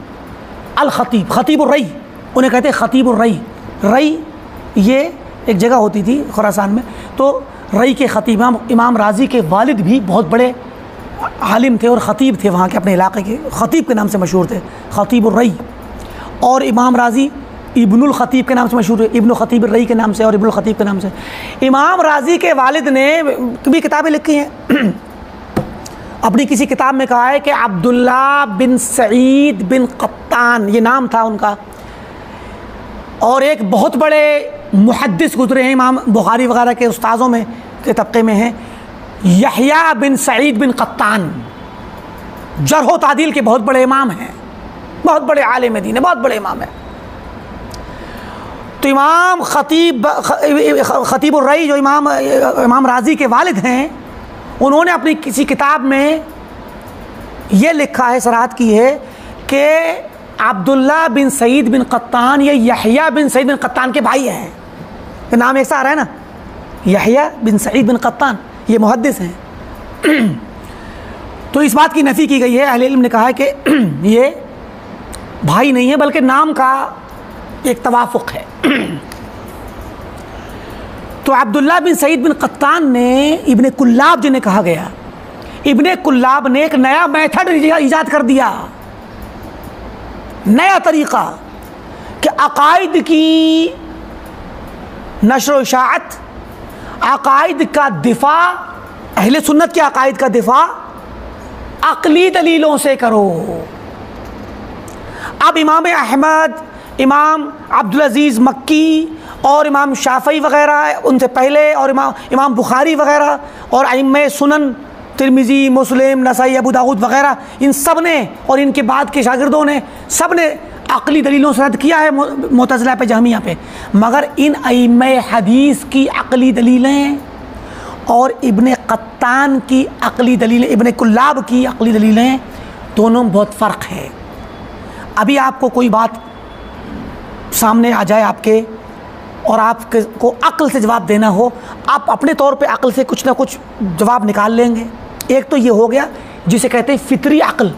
अल ख़तीब, ख़तीबुर रई, उन्हें कहते हैं ख़तीबुर रई। रई ये एक जगह होती थी खुरासान में, तो रई के ख़तीब इमाम राज़ी के वालिद भी बहुत बड़े आलिम थे और ख़तीब थे, वहाँ के अपने इलाके के ख़तीब के नाम से मशहूर थे, ख़तीबुर रई। और इमाम राज़ी इब्नुल ख़तीब के नाम से मशहूर है, इब्न ख़तीब रई के नाम से और इब्नुल ख़तीब के नाम से। इमाम राज़ी के वालिद ने भी किताबें लिखी हैं। अपनी किसी किताब में कहा है कि अब्दुल्ला बिन सईद बिन क़त्तान ये नाम था उनका, और एक बहुत बड़े मुहद्दिस गुज़रे हैं, इमाम बुखारी वगैरह के उस्ताज़ों में के तबके में हैं, यहया बिन सईद बिन क़त्तान, जरह व तादील के बहुत बड़े इमाम हैं, बहुत बड़े आलिम दीन है, बहुत बड़े इमाम हैं। तो इमाम ख़तीबुर रई जो इमाम राज़ी के वालिद हैं, उन्होंने अपनी किसी किताब में ये लिखा है, सराहत की है कि अब्दुल्ला बिन सईद बिन क़त्तान ये यहया बिन सईद बिन क़त्तान के भाई हैं। ये नाम एक सा आ रहा है ना, यहया बिन सईद बिन क़त्तान, ये मुहद्दिस हैं। तो इस बात की नफ़ी की गई है, अहले इल्म ने कहा है कि ये भाई नहीं है बल्कि नाम का एक तवाफ़ुक़ है। तो अब्दुल्ला बिन सईद बिन क़त्तान ने इब्ने कुल्लाब जिन्हें कहा गया, इब्ने कुल्लाब ने एक नया मेथड ईजाद कर दिया, नया तरीक़ा कि अक़ाइद की नशर व इशाअत, अक़ाइद का दिफ़ा, अहले सुन्नत के अक़ाइद का दिफ़ा अक़ली दलीलों से करो। अब इमाम अहमद, इमाम अब्दुल अज़ीज़ मक्की और इमाम शाफ़ई वग़ैरह उनसे पहले, और इमाम बुखारी वग़ैरह और अइम्मे सुनन तिरमिज़ी, मुस्लिम, नसाई, अबू दाऊद वग़ैरह, इन सब ने और इनके बाद के शागिर्दों ने सब ने अक़ली दलीलों से रद्द किया है मुअतज़िला पे, जहमिया पे। मगर इन अइम्मे हदीस की अक़ली दलीलें और इब्ने क़त्तान की अक़ली दलीलें, इब्ने कुल्लाब की अक़ली दलीलें, दोनों में बहुत फ़र्क है। अभी आपको कोई बात सामने आ जाए आपके और आपको अक्ल से जवाब देना हो, आप अपने तौर पे अक्ल से कुछ ना कुछ जवाब निकाल लेंगे। एक तो ये हो गया जिसे कहते हैं फितरी अक्ल,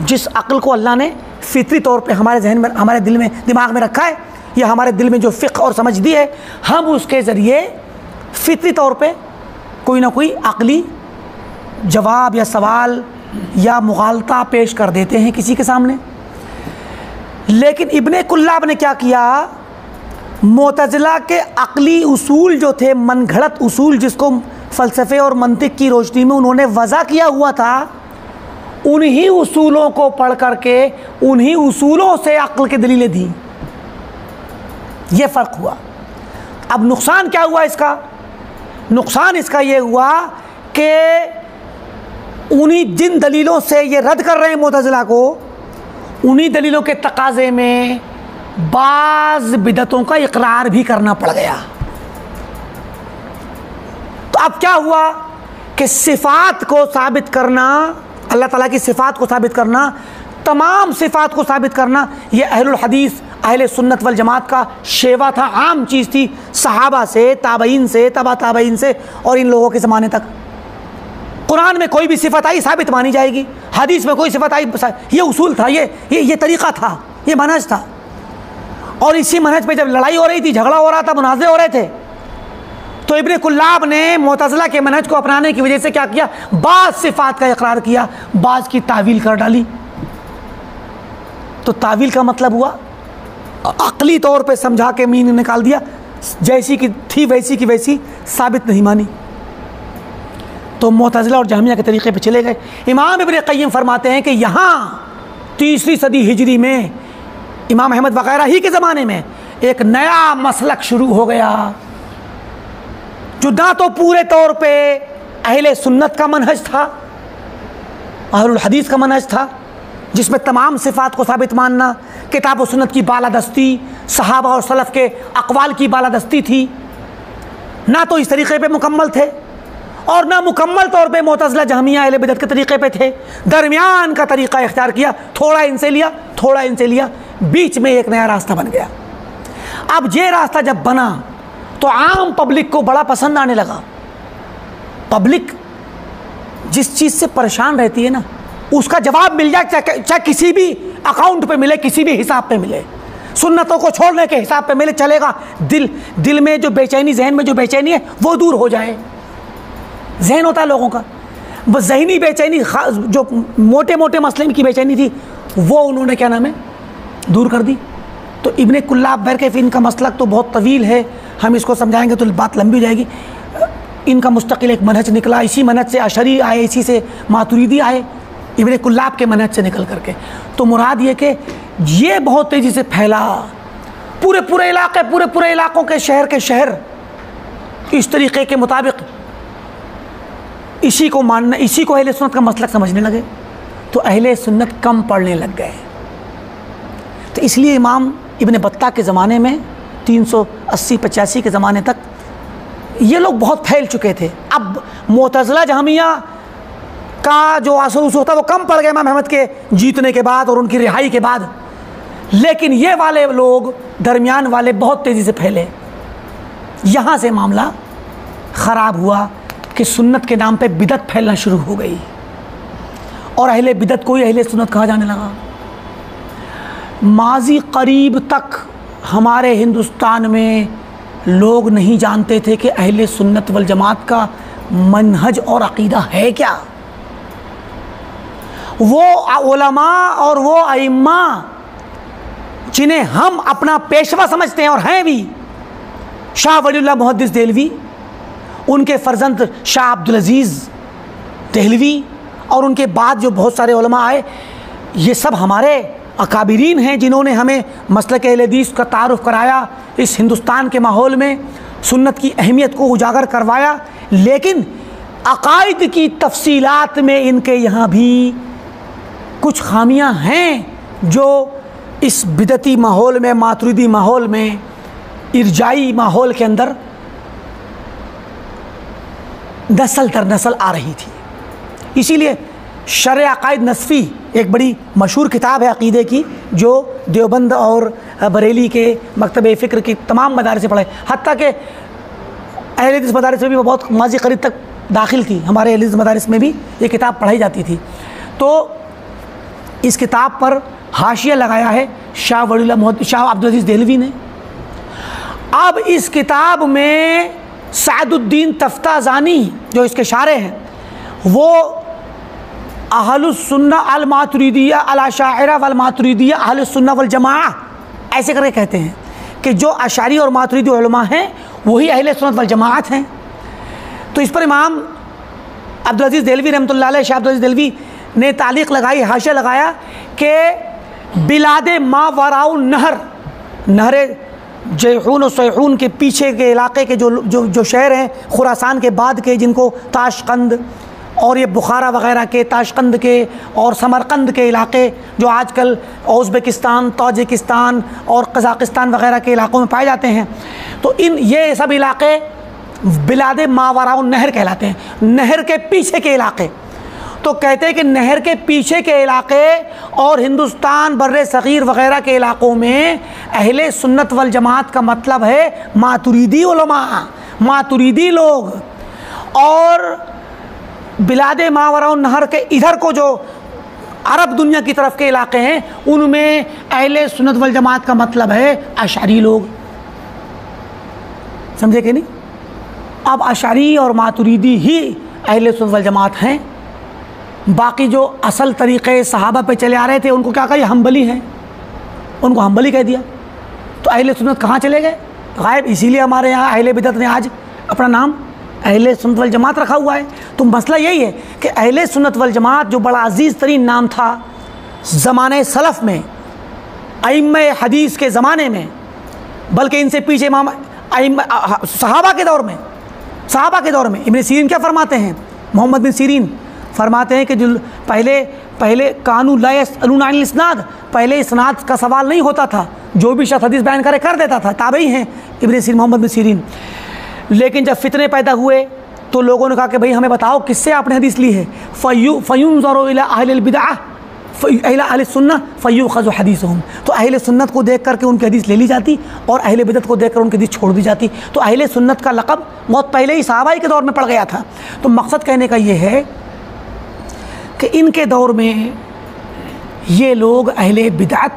जिस अक्ल को अल्लाह ने फितरी तौर पे हमारे जहन में, हमारे दिल में, दिमाग में रखा है, या हमारे दिल में जो फ़िक़्ह और समझ दी है, हम उसके ज़रिए फितरी तौर पे कोई ना कोई अक़ली जवाब या सवाल या मुग़ालता पेश कर देते हैं किसी के सामने। लेकिन इब्ने कुल्लाब ने क्या किया, मुअतज़िला के अक़ली उसूल जो थे, मनगढ़ंत उसूल जिसको फ़लसफ़े और मंतिक़ की रोशनी में उन्होंने वज़ा किया हुआ था, उन्हीं उसूलों को पढ़ करके उन्हीं उसूलों से अक़्ल की दलीलें दी। ये फ़र्क हुआ। अब नुकसान क्या हुआ इसका? नुकसान इसका ये हुआ कि उन्हीं जिन दलीलों से ये रद्द कर रहे हैं मुअतज़िला को, उन्हीं दलीलों के तकाज़े में बाज़ बिदअतों का इक़रार भी करना पड़ गया। तो अब क्या हुआ कि सिफ़ात को साबित करना, अल्लाह ताला की सिफ़ात को साबित करना, तमाम सिफ़ात को साबित करना, ये अहलुल हदीस, अहले सुन्नत वल जमात का शेवा था, आम चीज़ थी, सहाबा से, ताबईन से, तबा ताबईन से और इन लोगों के ज़माने तक। कुरान में कोई भी सिफ़त आई साबित मानी जाएगी, हदीस में कोई सिफ़त आई, ये उसूल था, ये तरीक़ा था, ये मनहज था। और इसी मनहज पे जब लड़ाई हो रही थी, झगड़ा हो रहा था, मुनाज़े हो रहे थे, तो इब्ने कुल्लाब ने मुअतज़िला के मनहज को अपनाने की वजह से क्या किया, बाज़ सिफ़ात का इक़रार किया, बाज़ की तावील कर डाली। तो तावील का मतलब हुआ अक़ली तौर पे समझा के मीनिंग निकाल दिया, जैसी की थी वैसी की वैसी साबित नहीं मानी। तो मुअतज़िला और जहमिया के तरीक़े पे चले गए। इमाम इब्ने क़य्यिम फरमाते हैं कि यहाँ 3री सदी हिजरी में इमाम अहमद वग़ैरह ही के ज़माने में एक नया मसलक शुरू हो गया, जो ना तो पूरे तौर पे अहले सुन्नत का मनहज था, अहलुल हदीस का मनहज था, जिसमें तमाम सिफ़ात को साबित मानना, किताब और सुन्नत की बालादस्ती, सहाबा और सलफ़ के अक़वाल की बालादस्ती थी, ना तो इस तरीक़े पे मुकम्मल थे और ना मुकम्मल तौर पे मुअतज़िला जहमिया अहले बिदअत के तरीक़े पे थे। दरमियान का तरीक़ा इख्तियार किया, थोड़ा इनसे लिया, थोड़ा इनसे लिया, बीच में एक नया रास्ता बन गया। अब ये रास्ता जब बना तो आम पब्लिक को बड़ा पसंद आने लगा। पब्लिक जिस चीज़ से परेशान रहती है ना, उसका जवाब मिल जाए, चाहे किसी भी अकाउंट पे मिले, किसी भी हिसाब पे मिले, सुन्नतों को छोड़ने के हिसाब पे मिले, चलेगा। दिल में जो बेचैनी, जहन में जो बेचैनी है वो दूर हो जाए। जहन होता है लोगों का, वो ज़हनी बेचैनी, जो मोटे मोटे मसले की बेचैनी थी, वो उन्होंने क्या नाम है दूर कर दी। तो इब्ने कुल्लाब बहरकैफ़ इनका मसलक तो बहुत तवील है, हम इसको समझाएंगे तो बात लंबी हो जाएगी। इनका मुस्तकिल एक मनहज निकला, इसी मनहज से अशरी आए, इसी से मातुरीदी आए, इब्ने कुल्लाब के मनहज से निकल करके। तो मुराद ये कि ये बहुत तेज़ी से फैला, पूरे इलाकों के शहर इस तरीक़े के मुताबिक इसी को मानना, इसी को अहले सुन्नत का मसलक समझने लगे। तो अहले सुन्नत कम पढ़ने लग गए। तो इसलिए इमाम इब्ने बत्ता के ज़माने में 380-85 के ज़माने तक ये लोग बहुत फैल चुके थे। अब मुअतज़िला जहमिया का जो असर उसूल था वो कम पड़ गया इमाम अहमद के जीतने के बाद और उनकी रिहाई के बाद, लेकिन ये वाले लोग, दरमियान वाले, बहुत तेज़ी से फैले। यहाँ से मामला ख़राब हुआ कि सुन्नत के नाम पे बिदत फैलना शुरू हो गई और अहले बिदत को ही अहले सुन्नत कहा जाने लगा। माजी करीब तक हमारे हिंदुस्तान में लोग नहीं जानते थे कि अहले सुन्नत वल जमात का मनहज और अक़ीदा है क्या। वो उलमा और वो अइम्मा जिन्हें हम अपना पेशवा समझते हैं और हैं भी, शाह वलीउल्लाह मुहद्दिस देहलवी, उनके फ़र्जंद शाह अब्दुल अज़ीज़ देहलवी और उनके बाद जो बहुत सारे उलमा आए, ये सब हमारे अकाबिरीन हैं जिन्होंने हमें मसलक अहले हदीस का तारुफ़ कराया, इस हिंदुस्तान के माहौल में सुन्नत की अहमियत को उजागर करवाया। लेकिन अक़ाइद की तफसीलात में इनके यहाँ भी कुछ खामियां हैं जो इस बिदती माहौल में, मातुरीदी माहौल में, इरजाई माहौल के अंदर नस्ल दर नस्ल आ रही थी। इसीलिए शरअ अक़ाइद नस्फ़ी एक बड़ी मशहूर किताब है अक़ीदे की, जो देवबंद और बरेली के मकतब फ़िक्र की तमाम मदारिस से पढ़े, हत्ता कि अहले हदीस मदारिस में भी बहुत माज़ी करीब तक दाखिल थी, हमारे अहले हदीस मदारिस में भी ये किताब पढ़ाई जाती थी। तो इस किताब पर हाशिया लगाया है शाह वलीउल्लाह मोहद्दिस शाह अब्दुल अज़ीज़ देहलवी ने। अब इस किताब में सादुद्दीन तफ्ताज़ानी जो इसके शारे हैं, वो अहलुस सुन्ना अल मातुरीदिया अल अशाइरा वल मातुरीदिया अहलुस सुन्ना वल जमाआ ऐसे करके कहते हैं कि जो अशारी और मातुरीदी उलमा हैं वही अहले सुन्नत वल जमाअत हैं। तो इस पर इमाम अब्दुल अज़ीज़ देहलवी रहमतुल्लाह अलैह शाह अब्दुल अज़ीज़ देहलवी ने तालीक़ लगाई, हाशिया लगाया कि बिलाद मा वराउ नहर, नहर जैहून और सैहून के पीछे के इलाके के जो शहर हैं खुरासान के बाद के, जिनको ताशकंद और ये बुखारा वग़ैरह के, ताशकंद के और समरकंद के इलाके जो आजकल उज़्बेकिस्तान, ताजिकिस्तान और कज़ाकिस्तान वग़ैरह के इलाक़ों में पाए जाते हैं, तो ये सब इलाके बिलाद मावरा नहर कहलाते हैं, नहर के पीछे के इलाके। तो कहते हैं कि नहर के पीछे के इलाके और हिंदुस्तान बर्रे सग़ीर वग़ैरह के इलाक़ों में अहले सुन्नत वल जमात का मतलब है मातुरीदी उलमा, मातुरीदी लोग। और बिलाद मावरा नहर के इधर को जो अरब दुनिया की तरफ के इलाके हैं, उनमें अहले सुन्नत वल जमात का मतलब है अशअरी लोग। समझे कि नहीं? अब अशअरी और मातुरीदी ही अहले सुन्नत वल जमात हैं। बाकी जो असल तरीक़े सहाबा पे चले आ रहे थे उनको क्या कहा, ये हम्बली हैं, उनको हम्बली कह दिया। तो अहले सुन्नत कहाँ चले गए? गायब। इसीलिए हमारे यहाँ अहले बिदअत ने आज अपना नाम अहले सुन्नत वल जमात रखा हुआ है। तो मसला यही है कि अहले सुन्नत वल जमात जो बड़ा अजीज़ तरीन नाम था ज़माने सलफ़ में, अइम्मे हदीस के ज़माने में, बल्कि इनसे पीछे इमाम सहाबा के दौर में, सहाबा के दौर में इब्न सीरीन क्या फरमाते हैं, मोहम्मद बिन सीरीन फरमाते हैं कि जो पहले कानू ला यसअलूना अनिल इस्नाद, पहले इस्नाद का सवाल नहीं होता था, जो भी शख्स हदीस बयान कर देता था। ताबई हैं इब्न सीरीन, मोहम्मद बिन सीरीन। लेकिन जब फितने पैदा हुए तो लोगों ने कहा कि भाई हमें बताओ किससे आपने हदीस ली है। फ़युनज़रु इला अहलिल बिदअह इला अहलिस सुन्नह फ़युख़ज़ु हदीसुहुम। तो अहले सुन्नत को देख करके उनकी हदीस ले ली जाती और अहले बिदअत को देख कर उनकी हदीस छोड़ दी जाती। तो अहले सुन्नत का लक़ब बहुत पहले ही सहाबा के दौर में पड़ गया था। तो मकसद कहने का ये है कि इनके दौर में ये लोग अहले बिदअत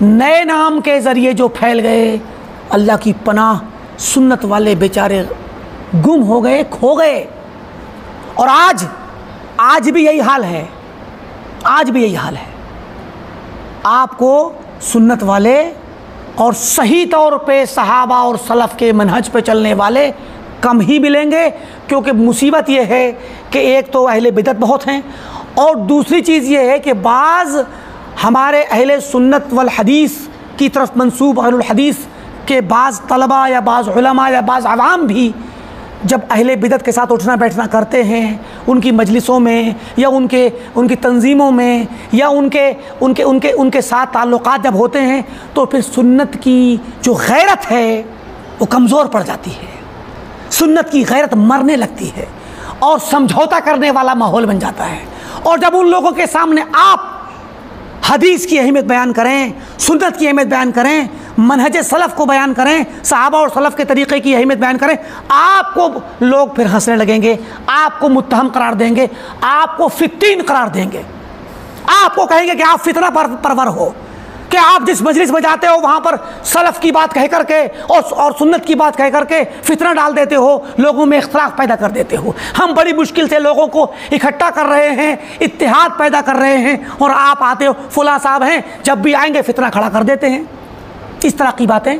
नए नाम के ज़रिए जो फैल गए, अल्लाह की पनाह, सुन्नत वाले बेचारे गुम हो गए, खो गए। और आज भी यही हाल है, आज भी यही हाल है। आपको सुन्नत वाले और सही तौर पे सहाबा और सलफ़ के मनहज पे चलने वाले कम ही मिलेंगे, क्योंकि मुसीबत ये है कि एक तो अहले बिदअत बहुत हैं और दूसरी चीज़ ये है कि बाज़ हमारे अहले सुन्नत वल हदीस की तरफ मंसूब अहलुल हदीस के बाज़ तलबा या बाज़ उलमा या बाज़ अवाम भी जब अहले बिदअत के साथ उठना बैठना करते हैं, उनकी मजलिसों में या उनकी तंजीमों में या उनके साथ ताल्लुक़ात जब होते हैं, तो फिर सुन्नत की जो गैरत है वो कमज़ोर पड़ जाती है, सुन्नत की गैरत मरने लगती है और समझौता करने वाला माहौल बन जाता है। और जब उन लोगों के सामने आप हदीस की अहमियत बयान करें, सुन्नत की अहमियत बयान करें, मनहज सलफ़ को बयान करें, सहाबा और सलफ़ के तरीक़े की अहमियत बयान करें, आपको लोग फिर हंसने लगेंगे, आपको मुत्तहम करार देंगे, आपको फित्तीन करार देंगे, आपको कहेंगे कि आप फितना परवर हो, कि आप जिस मजलिस में जाते हो वहाँ पर सलफ़ की बात कह करके और सुन्नत की बात कह करके फितना डाल देते हो, लोगों में इख्तिलाफ पैदा कर देते हो। हम बड़ी मुश्किल से लोगों को इकट्ठा कर रहे हैं, इत्तिहाद पैदा कर रहे हैं, और आप आते हो फुला साहब हैं, जब भी आएंगे फितना खड़ा कर देते हैं। इस तरह की बातें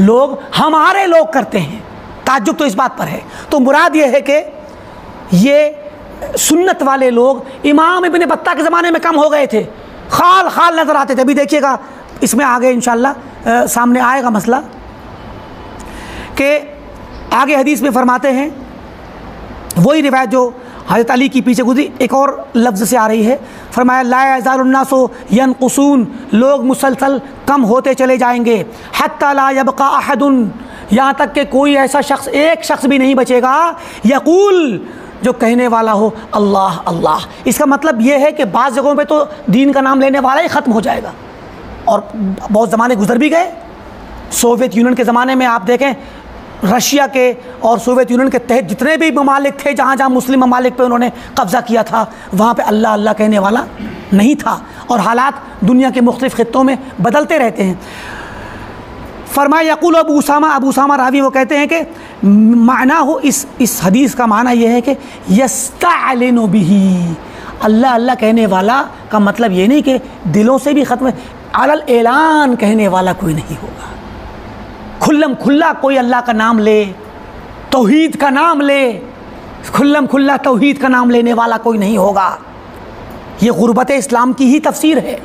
लोग, हमारे लोग करते हैं। ताज्जुब तो इस बात पर है। तो मुराद ये है कि ये सुन्नत वाले लोग इमाम इब्न बत्ता के ज़माने में कम हो गए थे, खाल खाल नज़र आते थे। अभी देखिएगा इसमें आगे इंशाअल्लाह सामने आएगा मसला कि आगे हदीस में फरमाते हैं, वही रिवायत जो हज़रत अली की पीछे गुजरी एक और लफ्ज़ से आ रही है। फरमाया ला यज़ालुन्नासु यनक़ुसून, लोग मुसलसल कम होते चले जाएंगे, हत्ता ला यबक़ा अहदुन, यहाँ तक कि कोई ऐसा शख्स, एक शख्स भी नहीं बचेगा, यक़ूल, जो कहने वाला हो अल्लाह अल्लाह। इसका मतलब ये है कि बाज़ जगहों पे तो दीन का नाम लेने वाला ही ख़त्म हो जाएगा, और बहुत ज़माने गुजर भी गए। सोवियत यूनियन के ज़माने में आप देखें, रशिया के और सोवियत यूनियन के तहत जितने भी ममालिक थे, जहाँ जहाँ मुस्लिम ममालिक पे उन्होंने कब्ज़ा किया था, वहाँ पे अल्लाह अल्लाह कहने वाला नहीं था। और हालात दुनिया के मुख्तलिफ़ खित्तों में बदलते रहते हैं। फरमाया यक़ूल अबू उसामा रावी वो कहते हैं कि माना हो इस हदीस का माना यह है कि यस्तअलिनु बिही, अल्लाह अल्लाह कहने वाला का मतलब ये नहीं कि दिलों से भी ख़त्म, अलल ऐलान कहने वाला कोई नहीं होगा। खुल्लम खुल्ला कोई अल्लाह का नाम ले, तौहीद का नाम ले, खुल्लम खुल्ला तौहीद का नाम लेने वाला कोई नहीं होगा। ये गुर्बत इस्लाम की ही तफसीर है,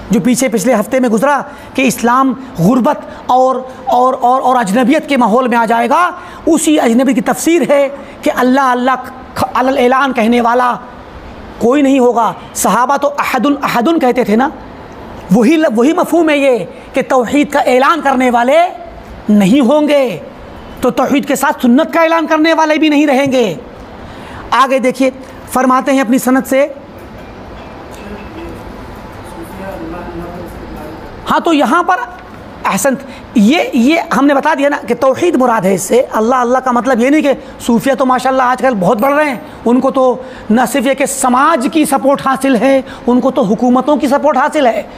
जो पिछले हफ्ते में गुजरा कि इस्लाम गुर्बत और अजनबियत के माहौल में आ जाएगा। उसी अजनबी की तफसीर है कि अल्लाह अल्लाह अलल ऐलान कहने वाला कोई नहीं होगा। सहाबा तो अहदुन कहते थे ना, वही मफहूम है ये कि तौहीद का ऐलान करने वाले नहीं होंगे, तो तौहीद के साथ सुन्नत का ऐलान करने वाले भी नहीं रहेंगे। आगे देखिए, फरमाते हैं अपनी सनद से, हाँ तो यहाँ पर अहसन ये हमने बता दिया ना कि तौहीद मुराद है इससे। अल्लाह अल्लाह का मतलब ये नहीं कि सूफिया तो माशाल्लाह आजकल बहुत बढ़ रहे हैं, उनको तो न सिर्फ ये कि समाज की सपोर्ट हासिल है, उनको तो हुकूमतों की सपोर्ट हासिल है।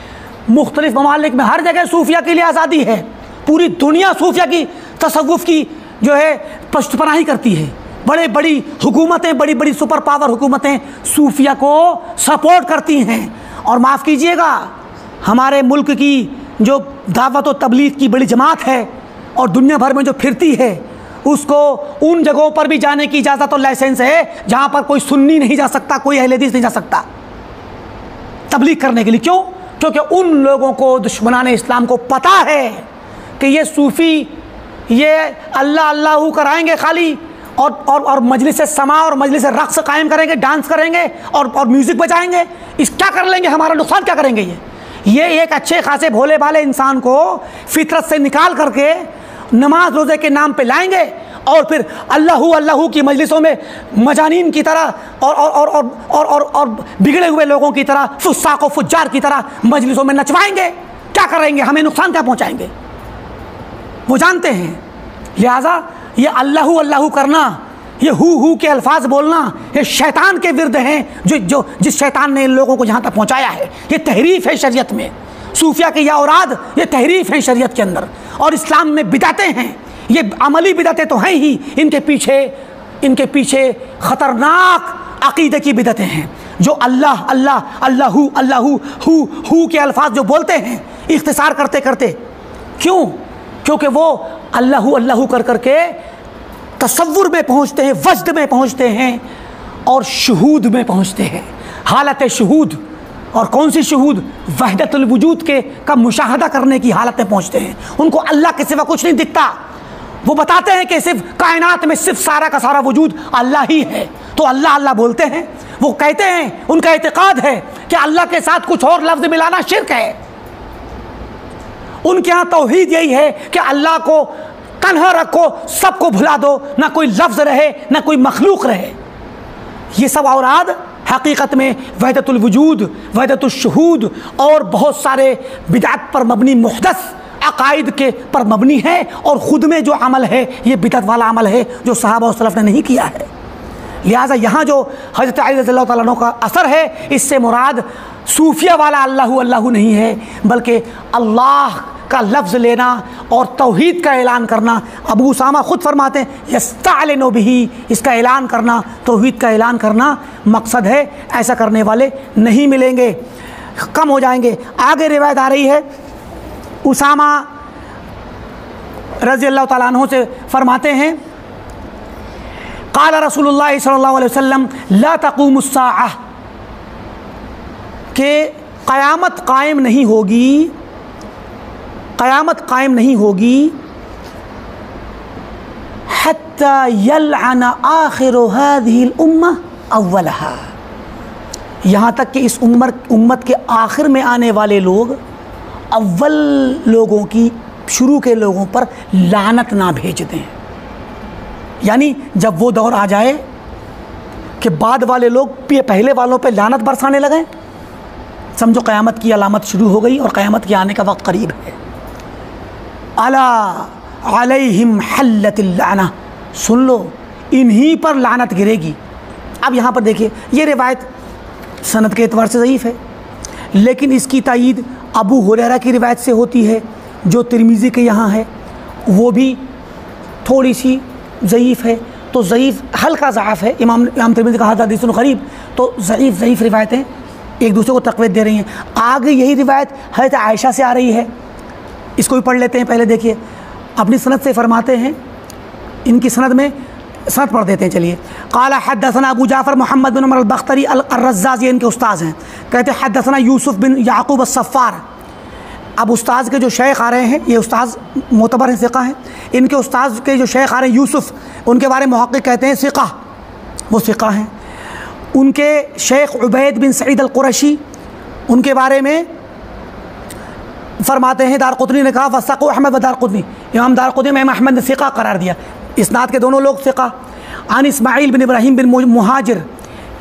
मुख्तलिफ ममालिक में हर जगह सूफिया के लिए आज़ादी है, पूरी दुनिया सूफिया की तसव्वुफ़ की जो है पश्तपनाही करती है। बड़े बड़ी हुकूमतें, बड़ी बड़ी सुपर पावर हुकूमतें सूफिया को सपोर्ट करती हैं। और माफ़ कीजिएगा, हमारे मुल्क की जो दावत व तबलीग की बड़ी जमात है और दुनिया भर में जो फिरती है, उसको उन जगहों पर भी जाने की इजाज़त और लाइसेंस है जहाँ पर कोई सुन्नी नहीं जा सकता, कोई अहले हदीस नहीं जा सकता तबलीग करने के लिए। क्यों? क्योंकि उन लोगों को, दुश्मनाने इस्लाम को पता है कि ये सूफ़ी ये अल्लाह अल्लाह कराएंगे खाली, और मजलिस समा और मजलिस रक़्स कायम करेंगे, डांस करेंगे और म्यूज़िक बजाएंगे। इस क्या कर लेंगे, हमारा नुकसान क्या करेंगे? ये एक अच्छे खासे भोले भाले इंसान को फितरत से निकाल करके नमाज रोज़े के नाम पे लाएंगे और फिर अल्लाहू अल्लाहू की मजलिसों में मजानीन की तरह और बिगड़े हुए लोगों की तरह, फुस्साक़ व फुज्जार की तरह मजलिसों में नचवाएंगे। क्या करेंगे? हमें नुकसान क्या पहुँचाएंगे? वो जानते हैं। लिहाजा ये अल्लाहू अल्लाहू करना, ये हु के अल्फाज बोलना, ये शैतान के विरुद्ध हैं, जो जिस शैतान ने इन लोगों को जहाँ तक पहुँचाया है। ये तहरीफ है शरीयत में, सूफिया के या औराद ये तहरीफ है शरीयत के अंदर। और इस्लाम में बिदअतें हैं, ये अमली बिदअतें तो हैं ही, इनके पीछे ख़तरनाक अक़ीदे की बिदअतें हैं। जो अल्लाह अल्लाह अल्लाहू अल्लाहू हु के अल्फाज जो बोलते हैं इख्तिसार करते करते, क्यों? क्योंकि वो अल्लाहू अल्लाहू कर करके तसव्वुर में पहुँचते हैं, वजद में पहुँचते हैं और शुहूद में पहुँचते हैं। हालत शुहूद, और कौन सी शुहूद? वहदतुल वजूद का मुशाहदा करने की हालत में पहुँचते हैं। उनको अल्लाह के सिवा कुछ नहीं दिखता। वो बताते हैं कि सिर्फ कायनात में सिर्फ सारा का सारा वजूद अल्लाह ही है, तो अल्लाह अल्लाह बोलते हैं। वो कहते हैं, उनका एतक़ाद है कि अल्लाह के साथ कुछ और लफ्ज़ मिलाना शिर्क है। उनके यहाँ तौहीद यही है कि अल्लाह को तन्हा रखो, सबको भुला दो, ना कोई लफ्ज़ रहे ना कोई मखलूक रहे। ये सब औराद हकीकत में वहदतुल वजूद, वहदतुल शुहूद और बहुत सारे बिदअत पर मबनी मुहदस अकायद के पर मबनी है। और ख़ुद में जो अमल है ये बिदअत वाला अमल है जो सहाबा और सलफ़ ने नहीं किया है। लिहाजा यहाँ जो हज़रत अली रज़ियल्लाहु तआला अन्हु का असर है, इससे मुराद सूफिया वाला अल्लाहू अल्लाहू नहीं है, बल्कि अल्लाह का लफ्ज़ लेना और तौहीद का ऐलान करना। अबू उसामा ख़ुद फरमाते हैं यस्तअलिनु बिही, इसका ऐलान करना, तौहीद का ऐलान करना मकसद है। ऐसा करने वाले नहीं मिलेंगे, कम हो जाएंगे। आगे रिवायत आ रही है, उसामा रज़ियल्लाहु तआला अन्हु से फरमाते हैं, क़ाल रसूलुल्लाह सल्लल्लाहु अलैहि वसल्लम ला तक़ूमुस्साअह, कि क़यामत कायम नहीं होगी, क़यामत कायम नहीं होगी हत्ता यलअन आखिरु हाज़िहिल उम्मह अव्वलहा, यहाँ तक कि इस उम्मत के आखिर में आने वाले लोग अव्वल लोगों की, शुरू के लोगों पर लानत ना भेज दें। यानी जब वो दौर आ जाए कि बाद वाले लोग पहले वालों पे लानत बरसाने लगे, समझो क़यामत की अलामत शुरू हो गई और क़यामत के आने का वक्त करीब है। अला अलैहिम हल्लतिल लाना, सुन लो इन्हीं पर लानत गिरेगी। अब यहाँ पर देखिए, ये रिवायत सनद के एतबार से ज़ईफ़ है, लेकिन इसकी तायीद अबू हुरैरा की रिवायत से होती है जो तिरमिज़ी के यहाँ है, वो भी थोड़ी सी ज़ईफ़ है। तो ज़ईफ़ हल्का ज़आफ़ है। इमाम तिरमिज़ी का हदीसुन ग़रीब, तो ज़ईफ़ रिवायतें एक दूसरे को तक़वीत दे रही हैं। आगे यही रिवायत हज़रत आयशा से आ रही है, इसको भी पढ़ लेते हैं। पहले देखिए, अपनी सनद से फरमाते हैं, इनकी सनद में सनद पढ़ देते हैं। चलिए, क़ाला हद्दसना अबू जाफ़र मोहम्मद बिन उमर अल-बख्तरी अल-रज़्ज़ाज़, ये इनके उस्ताद हैं। कहते हैं हद्दसना यूसुफ़ बिन याक़ूब अस-सफ़ार। अब उस्ताद के जो शेख आ रहे हैं, ये उस्ताद मोतबर हैं, सिक़ा हैं। इनके उस्ताद के जो शेख आ रहे हैं यूसुफ़, उनके बारे में मुहक़्क़िक़ कहते हैं सिक़ा, वो सिक़ा हैं। उनके शेख उबैद बिन सईद अल-क़ुरशी, उनके बारे में फरमाते हैं दारक़ुतनी ने कहा वसक़ु अहमद व दारक़ुतनी, इमाम दारक़ुतनी में अहमद ने सिक़ा करार दिया। इस्नाद के दोनों लोग सिक़ा। अन इस्माईल बिन इब्राहीम बिन मुहाजिर,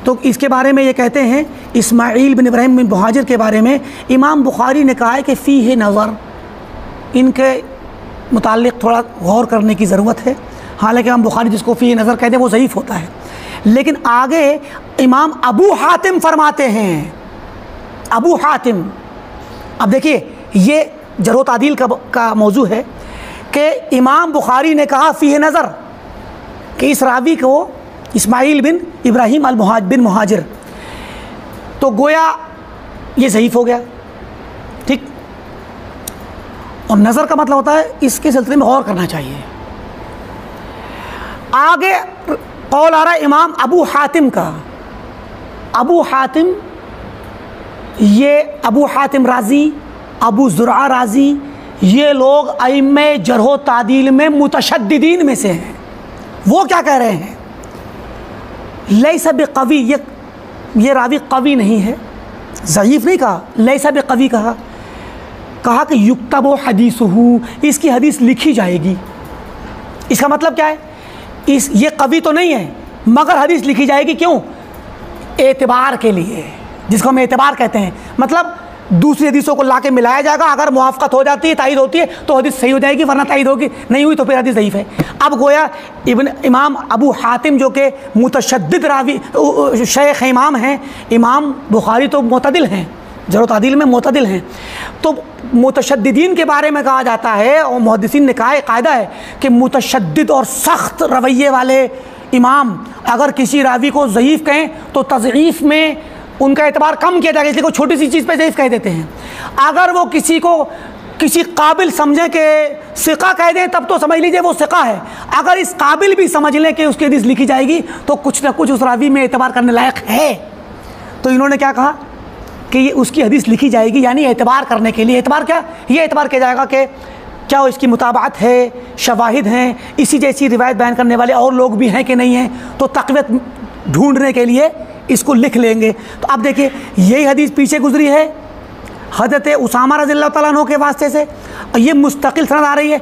तो इसके बारे में ये कहते हैं, इस्माईल बिन इब्राहीम बिन मुहाजिर के बारे में इमाम बुखारी ने कहा है कि फ़ीह नज़र, इनके मुताल्लिक़ थोड़ा गौर करने की ज़रूरत है। हालांकि इमाम बुखारी जिसको फ़ीह नज़र कहते हैं वो ज़ईफ़ होता है। लेकिन आगे इमाम अबू हातिम फरमाते हैं, अबू हातिम, अब देखिए ये जरह तादील का मौजू है कि इमाम बुखारी ने कहा फ़ीह नज़र कि इस रावी को इस्माईल बिन इब्राहीम बिन मुहाजिर, तो गोया ये ज़ईफ़ हो गया, ठीक। और नज़र का मतलब होता है इसके सिलसिले में गौर करना चाहिए। आगे कौल आ रहा है इमाम अबू हातिम का। अबू हातिम, ये अबू हातिम राज़ी, अबू ज़ुरआ राज़ी, ये लोग अइम्मे जरह तादील में मुतशद्दिदीन में से हैं। वो क्या कह रहे हैं, लैसा बिक़वी, ये रावी कवी नहीं है, ज़ईफ़ नहीं कहा, लैसा बिक़वी कहा कि युक्तबु हदीसुहु, इसकी हदीस लिखी जाएगी। इसका मतलब क्या है, ये कवी तो नहीं है मगर हदीस लिखी जाएगी। क्यों? एतबार के लिए, जिसको हम एतबार कहते हैं, मतलब दूसरी हदीसों को ला के मिलाया जाएगा। अगर मुआफ़क़त हो जाती है, तायीद होती है, तो हदीस सही हो जाएगी, वरना तायीद होगी, नहीं हुई तो फिर हदीस ज़ईफ़ है। अब गोया इमाम अबू हातिम जो कि मुतशद्दिद रावी शेख इमाम हैं, इमाम बुखारी तो मुतदिल हैं, जरह तादील में मुतदिल हैं, तो मुतशद्दिदीन के बारे में कहा जाता है और मुहद्दिसीन ने कहा है, कायदा है कि मुतशद्दिद और सख्त रवैये वाले इमाम अगर किसी रावी को ज़ईफ़ कहें तो तज़ईफ़ में उनका एतबार कम किया जाएगा, इसलिए कोई छोटी सी चीज़ पे ज़ईफ़ कह देते हैं। अगर वो किसी को किसी काबिल समझें कि सिक़ा कह दें तब तो समझ लीजिए वो सिक़ा है। अगर इस काबिल भी समझ लें कि उसकी हदीस लिखी जाएगी तो कुछ ना कुछ उस रावी में एतबार करने लायक है। तो इन्होंने क्या कहा कि ये उसकी हदीस लिखी जाएगी, यानी एतबार करने के लिए। एतबार क्या, ये एतबार किया जाएगा कि क्या इसकी मुताबात है, शवाहिद हैं, इसी जैसी रिवायत बयान करने वाले और लोग भी हैं कि नहीं हैं, तो तक़वियत ढूंढने के लिए इसको लिख लेंगे। तो अब देखिए यही हदीस पीछे गुजरी है हज़रत उसामा रज़ियल्लाहु तआला अन्हु के वास्ते से, और ये मुस्तकिल सनद आ रही है।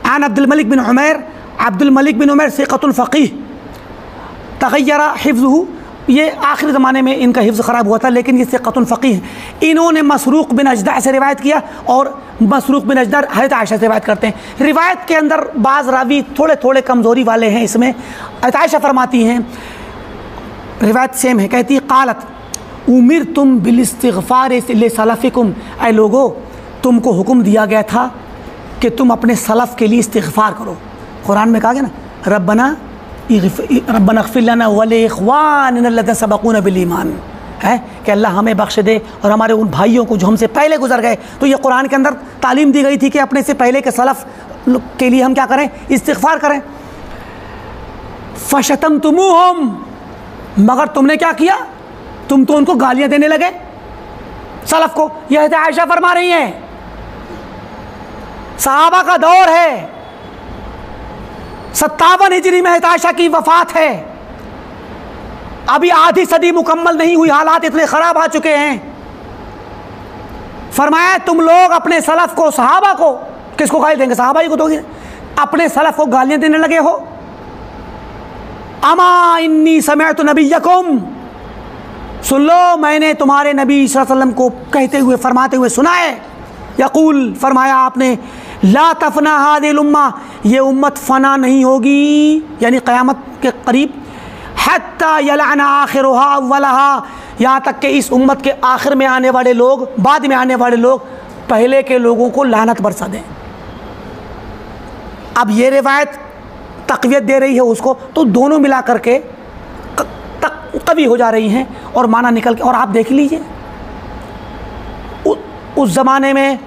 आन अब्दुल मलिक बिन उमैर सिक़तुल फ़क़ीह तग़य्यरा हिफ़्ज़ुहु, ये आखिरी ज़माने में इनका हिफ्ज़ ख़राब हुआ था, लेकिन ये सिक़तुन फ़क़ीह है। इन्होंने मसरूक़ बिन अजदा से रिवायत किया, और मसरूक़ बिन अजदा हज़रत आयशा से रिवायत करते हैं। रिवायत के अंदर बाज़ रावी थोड़े थोड़े कमज़ोरी वाले हैं इसमें। हज़रत आयशा फरमाती हैं, रिवायत सेम है, कहती है क़ालत उमिर तुम बिलिस्तिग़फ़ार लिसलफ़िकुम, ऐ लोगो तुमको हुक्म दिया गया था कि तुम अपने सलफ़ के लिए इस्तिग़फ़ार करो। कुरान में कहा गया ना, रब्बना इग़फ़िर लना व लिइख़वानिना अल्लज़ीना सबक़ूना बिल ईमान, है कि अल्लाह हमें बख्श दे और हमारे उन भाइयों को जो हमसे पहले गुजर गए। तो ये कुरान के अंदर तालीम दी गई थी कि अपने से पहले के सलफ़ के लिए हम क्या करें, इस्तिग़फ़ार करें। फ़शतमतुमूहुम, मगर तुमने क्या किया, तुम तो उनको गालियां देने लगे सलफ़ को। यह आयशा फरमा रही हैं, सहाबा का दौर है, 57 हिजरी में आयशा की वफ़ात है, अभी आधी सदी मुकम्मल नहीं हुई, हालात इतने ख़राब आ चुके हैं। फरमाया तुम लोग अपने सलफ़ को, सहाबा को, किसको गाली देंगे, सहाबा ही को दोगे, अपने सलफ़ को गालियां देने लगे हो। अमा इन्नी समिअतु नबिय्यकुम, सुन लो मैंने तुम्हारे नबी सल्लल्लाहु अलैहि वसल्लम को कहते हुए फरमाते हुए सुना है, यक़ूल फरमाया आपने, ला तफना हादिल उम्मा, ये उम्मत फ़ना नहीं होगी यानी क़यामत के करीब, हत्ता यलअना आखिरुहा अव्वलहा, यहाँ तक कि इस उम्मत के आखिर में आने वाले लोग, बाद में आने वाले लोग पहले के लोगों को लानत बरसा दें। अब ये रिवायत तक़वियत दे रही है उसको, तो दोनों मिला करके कवि हो जा रही हैं और माना निकल के। और आप देख लीजिए उस ज़माने में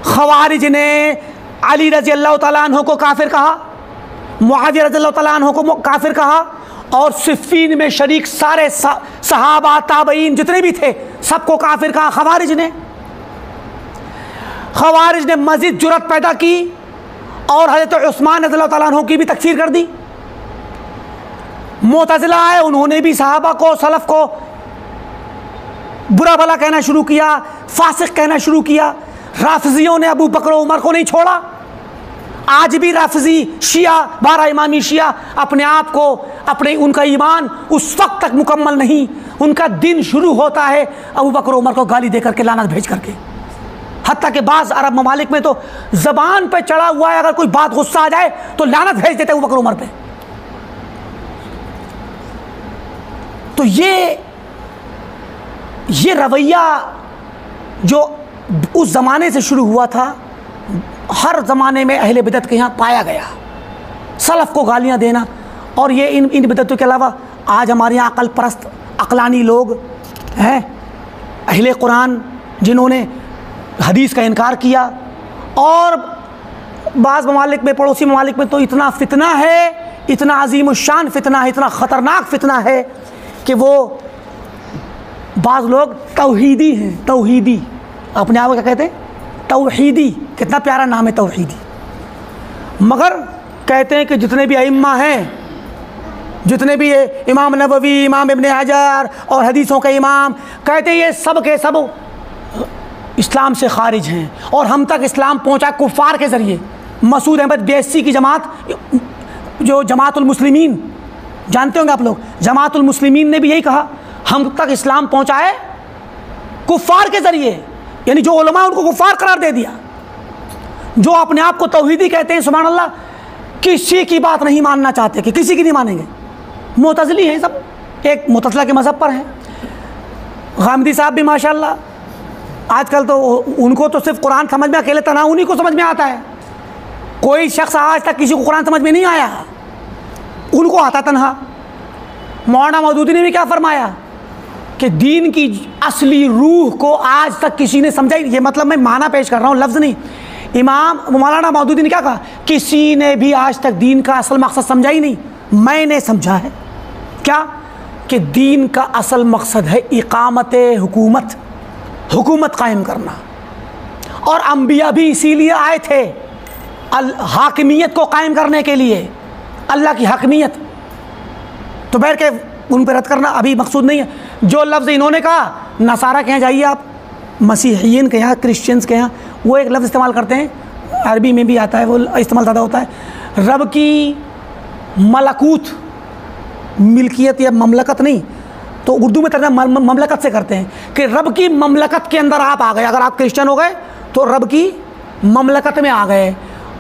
ख़वारिज ने अली रज़ी अल्लाह तआला अन्हु को काफिर कहा, मुआविया रज़ी अल्लाह तआला अन्हु को काफिर कहा, और सिफ़ीन में शरीक सारे सहाबा ताबईन जितने भी थे सबको काफिर कहा ख़वारिज ने। ख़वारिज ने मज़ीद जुरत पैदा की और हज़रत उस्मान रज़ी अल्लाह तआला अन्हु की भी तकफ़ीर कर दी। मुअतज़िला आए, उन्होंने भी सहाबा को, सलफ़ को बुरा भला कहना शुरू किया, फासिक कहना शुरू किया। राफ़िज़ियों ने अबू बकर उमर को नहीं छोड़ा। आज भी राफ़िज़ी शिया, 12 इमामी शिया अपने आप को, अपने उनका ईमान उस वक्त तक मुकम्मल नहीं, उनका दिन शुरू होता है अबू बकर उमर को गाली दे करके, लानत भेज करके। हत्ता के बाज़ अरब ममालिक में तो ज़बान पे चढ़ा हुआ है, अगर कोई बात गुस्सा आ जाए तो लानत भेज देते अबू बकर उमर पे। तो ये रवैया जो उस ज़माने से शुरू हुआ था, हर ज़माने में अहले बिदअत के यहाँ पाया गया, सलफ़ को गालियाँ देना। और ये इन बिदअतों के अलावा आज हमारे यहाँ अक़ल परस्त अक़लानी लोग हैं, अहले कुरान जिन्होंने हदीस का इनकार किया। और बाज़ ममालिक में, पड़ोसी ममालिक में तो इतना फितना है, इतना अज़ीमुश्शान फितना है, इतना ख़तरनाक फितना है कि वो बाज़ लोग तौहीदी हैं, तौहीदी अपने आप को क्या कहते हैं, तौहीदी। कितना प्यारा नाम है तौहीदी। मगर कहते हैं कि जितने भी अइम्मा हैं, जितने भी इमाम नबवी, इमाम इब्न हजर और हदीसों के इमाम, कहते हैं ये सब के सब इस्लाम से खारिज हैं और हम तक इस्लाम पहुंचा कुफ़ार के ज़रिए। मसूद अहमद BSc की जमात, जो जमातुल मुस्लिमीन जानते होंगे आप लोग, जमातुल मुस्लिमीन ने भी यही कहा, हम तक इस्लाम पहुंचाए कुफ़ार के ज़रिए, यानी जो उलमा उनको कुफ़ार करार दे दिया। जो अपने आप को तौहीदी कहते हैं, सुभान अल्लाह, किसी की बात नहीं मानना चाहते, कि किसी की नहीं मानेंगे। मुअतज़िली हैं सब, एक मुअतज़िला के मज़हब पर हैं। गामदी साहब भी माशाअल्लाह, आजकल तो उनको तो सिर्फ कुरान समझ में, अकेले तना उन्हीं को समझ में आता है। कोई शख्स आज तक किसी को कुरान समझ में नहीं आया, उनको आता तनहा। मौलाना मौदूदी ने भी क्या फरमाया कि दीन की असली रूह को आज तक किसी ने समझा ही। ये मतलब मैं माना पेश कर रहा हूँ, लफ्ज़ नहीं। इमाम मौलाना मौदूदी ने क्या कहा, किसी ने भी आज तक दीन का असल मकसद समझा ही नहीं। मैंने समझा है क्या, कि दीन का असल मकसद है इकामत हुकूमत, हुकूमत कायम करना। और अंबिया भी इसीलिए आए थे, हाकिमियत को कायम करने के लिए, अल्लाह की हकमियत। तो बैठ के उन पर रद्द करना अभी मकसूद नहीं है। जो लफ्ज़ इन्होंने कहा, नसारा के यहाँ जाइए आप, मसीहियन के यहाँ, क्रिश्चियंस के यहाँ, वो एक लफ्ज़ इस्तेमाल करते हैं, अरबी में भी आता है, वो इस्तेमाल ज़्यादा होता है, रब की मलकूत, मिल्कियत या ममलकत नहीं, तो उर्दू में तर्जुमा ममलकत से करते हैं कि रब की ममलकत के अंदर आप आ गए। अगर आप क्रिश्चियन हो गए तो रब की ममलकत में आ गए,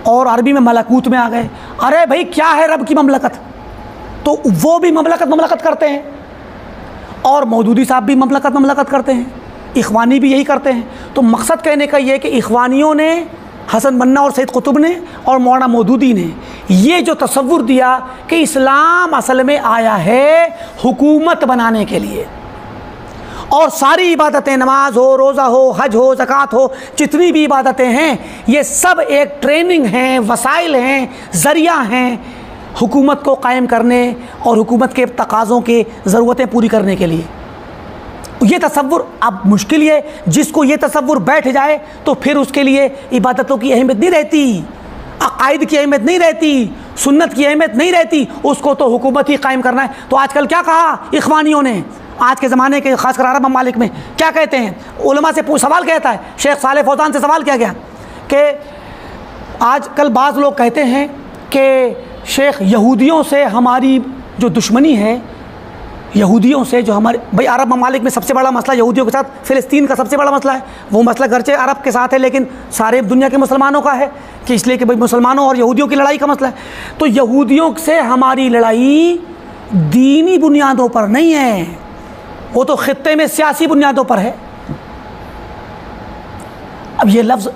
और अरबी में मलकूत में आ गए। अरे भाई क्या है रब की ममलकत, तो वो भी ममलकत करते हैं, और मौदूदी साहब भी ममलकत करते हैं, इख़वानी भी यही करते हैं। तो मकसद कहने का ये है कि इख़वानियों ने, हसन बन्ना और सैयद कुतुब ने और मौलाना मौदूदी ने ये जो तसव्वुर दिया कि इस्लाम असल में आया है हुकूमत बनाने के लिए, और सारी इबादतें, नमाज हो, रोज़ा हो, हज हो, ज़कात हो, जितनी भी इबादतें हैं, ये सब एक ट्रेनिंग हैं, वसाइल हैं, ज़रिया हैं हुकूमत को कायम करने और हुकूमत के तकाज़ों के ज़रूरतें पूरी करने के लिए। ये तसव्वुर अब मुश्किल है, जिसको ये तसव्वुर बैठ जाए तो फिर उसके लिए इबादतों की अहमियत नहीं रहती, अक़ाइद की अहमियत नहीं रहती, सुन्नत की अहमियत नहीं रहती, उसको तो हुकूमत ही कायम करना है। तो आजकल क्या कहा इख़वानियों ने, आज के ज़माने के ख़ासकर अरब ममालिक में क्या कहते हैं, उलमा से सवाल कहता है, शेख सालेह फौज़ान से सवाल किया गया कि आजकल बाज़ लोग कहते हैं कि शेख यहूदियों से हमारी जो दुश्मनी है यहूदियों से, जो हमारे भाई अरब ममालिक में सबसे बड़ा मसला यहूदियों के साथ फ़िलिस्तीन का सबसे बड़ा मसला है। वो मसला गरचे अरब के साथ है लेकिन सारे दुनिया के मुसलमानों का है, कि इसलिए कि भाई मुसलमानों और यहूदियों की लड़ाई का मसला है। तो यहूदियों से हमारी लड़ाई दीनी बुनियादों पर नहीं है, वो तो खित्ते में सियासी बुनियादों पर है। अब ये लफ्ज़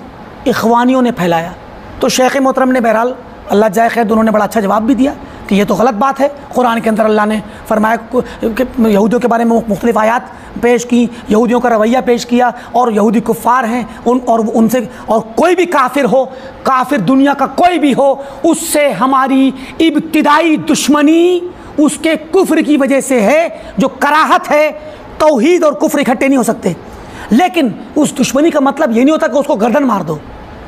इखवानियों ने फैलाया तो शेख मोहतरम ने बहरहाल अल्लाह जाए खैर उन्होंने बड़ा अच्छा जवाब भी दिया कि ये तो गलत बात है। कुरान के अंदर अल्लाह ने फरमाया कि यहूदियों के बारे में मुख्तलिफ आयात पेश की, यहूदियों का रवैया पेश किया, और यहूदी कुफ़ार हैं उनसे और कोई भी काफिर हो, काफिर दुनिया का कोई भी हो, उससे हमारी इब्तिदाई दुश्मनी उसके कुफ्र की वजह से है, जो कराहत है। तौहीद और कुफ्र इकट्ठे नहीं हो सकते। लेकिन उस दुश्मनी का मतलब ये नहीं होता कि उसको गर्दन मार दो।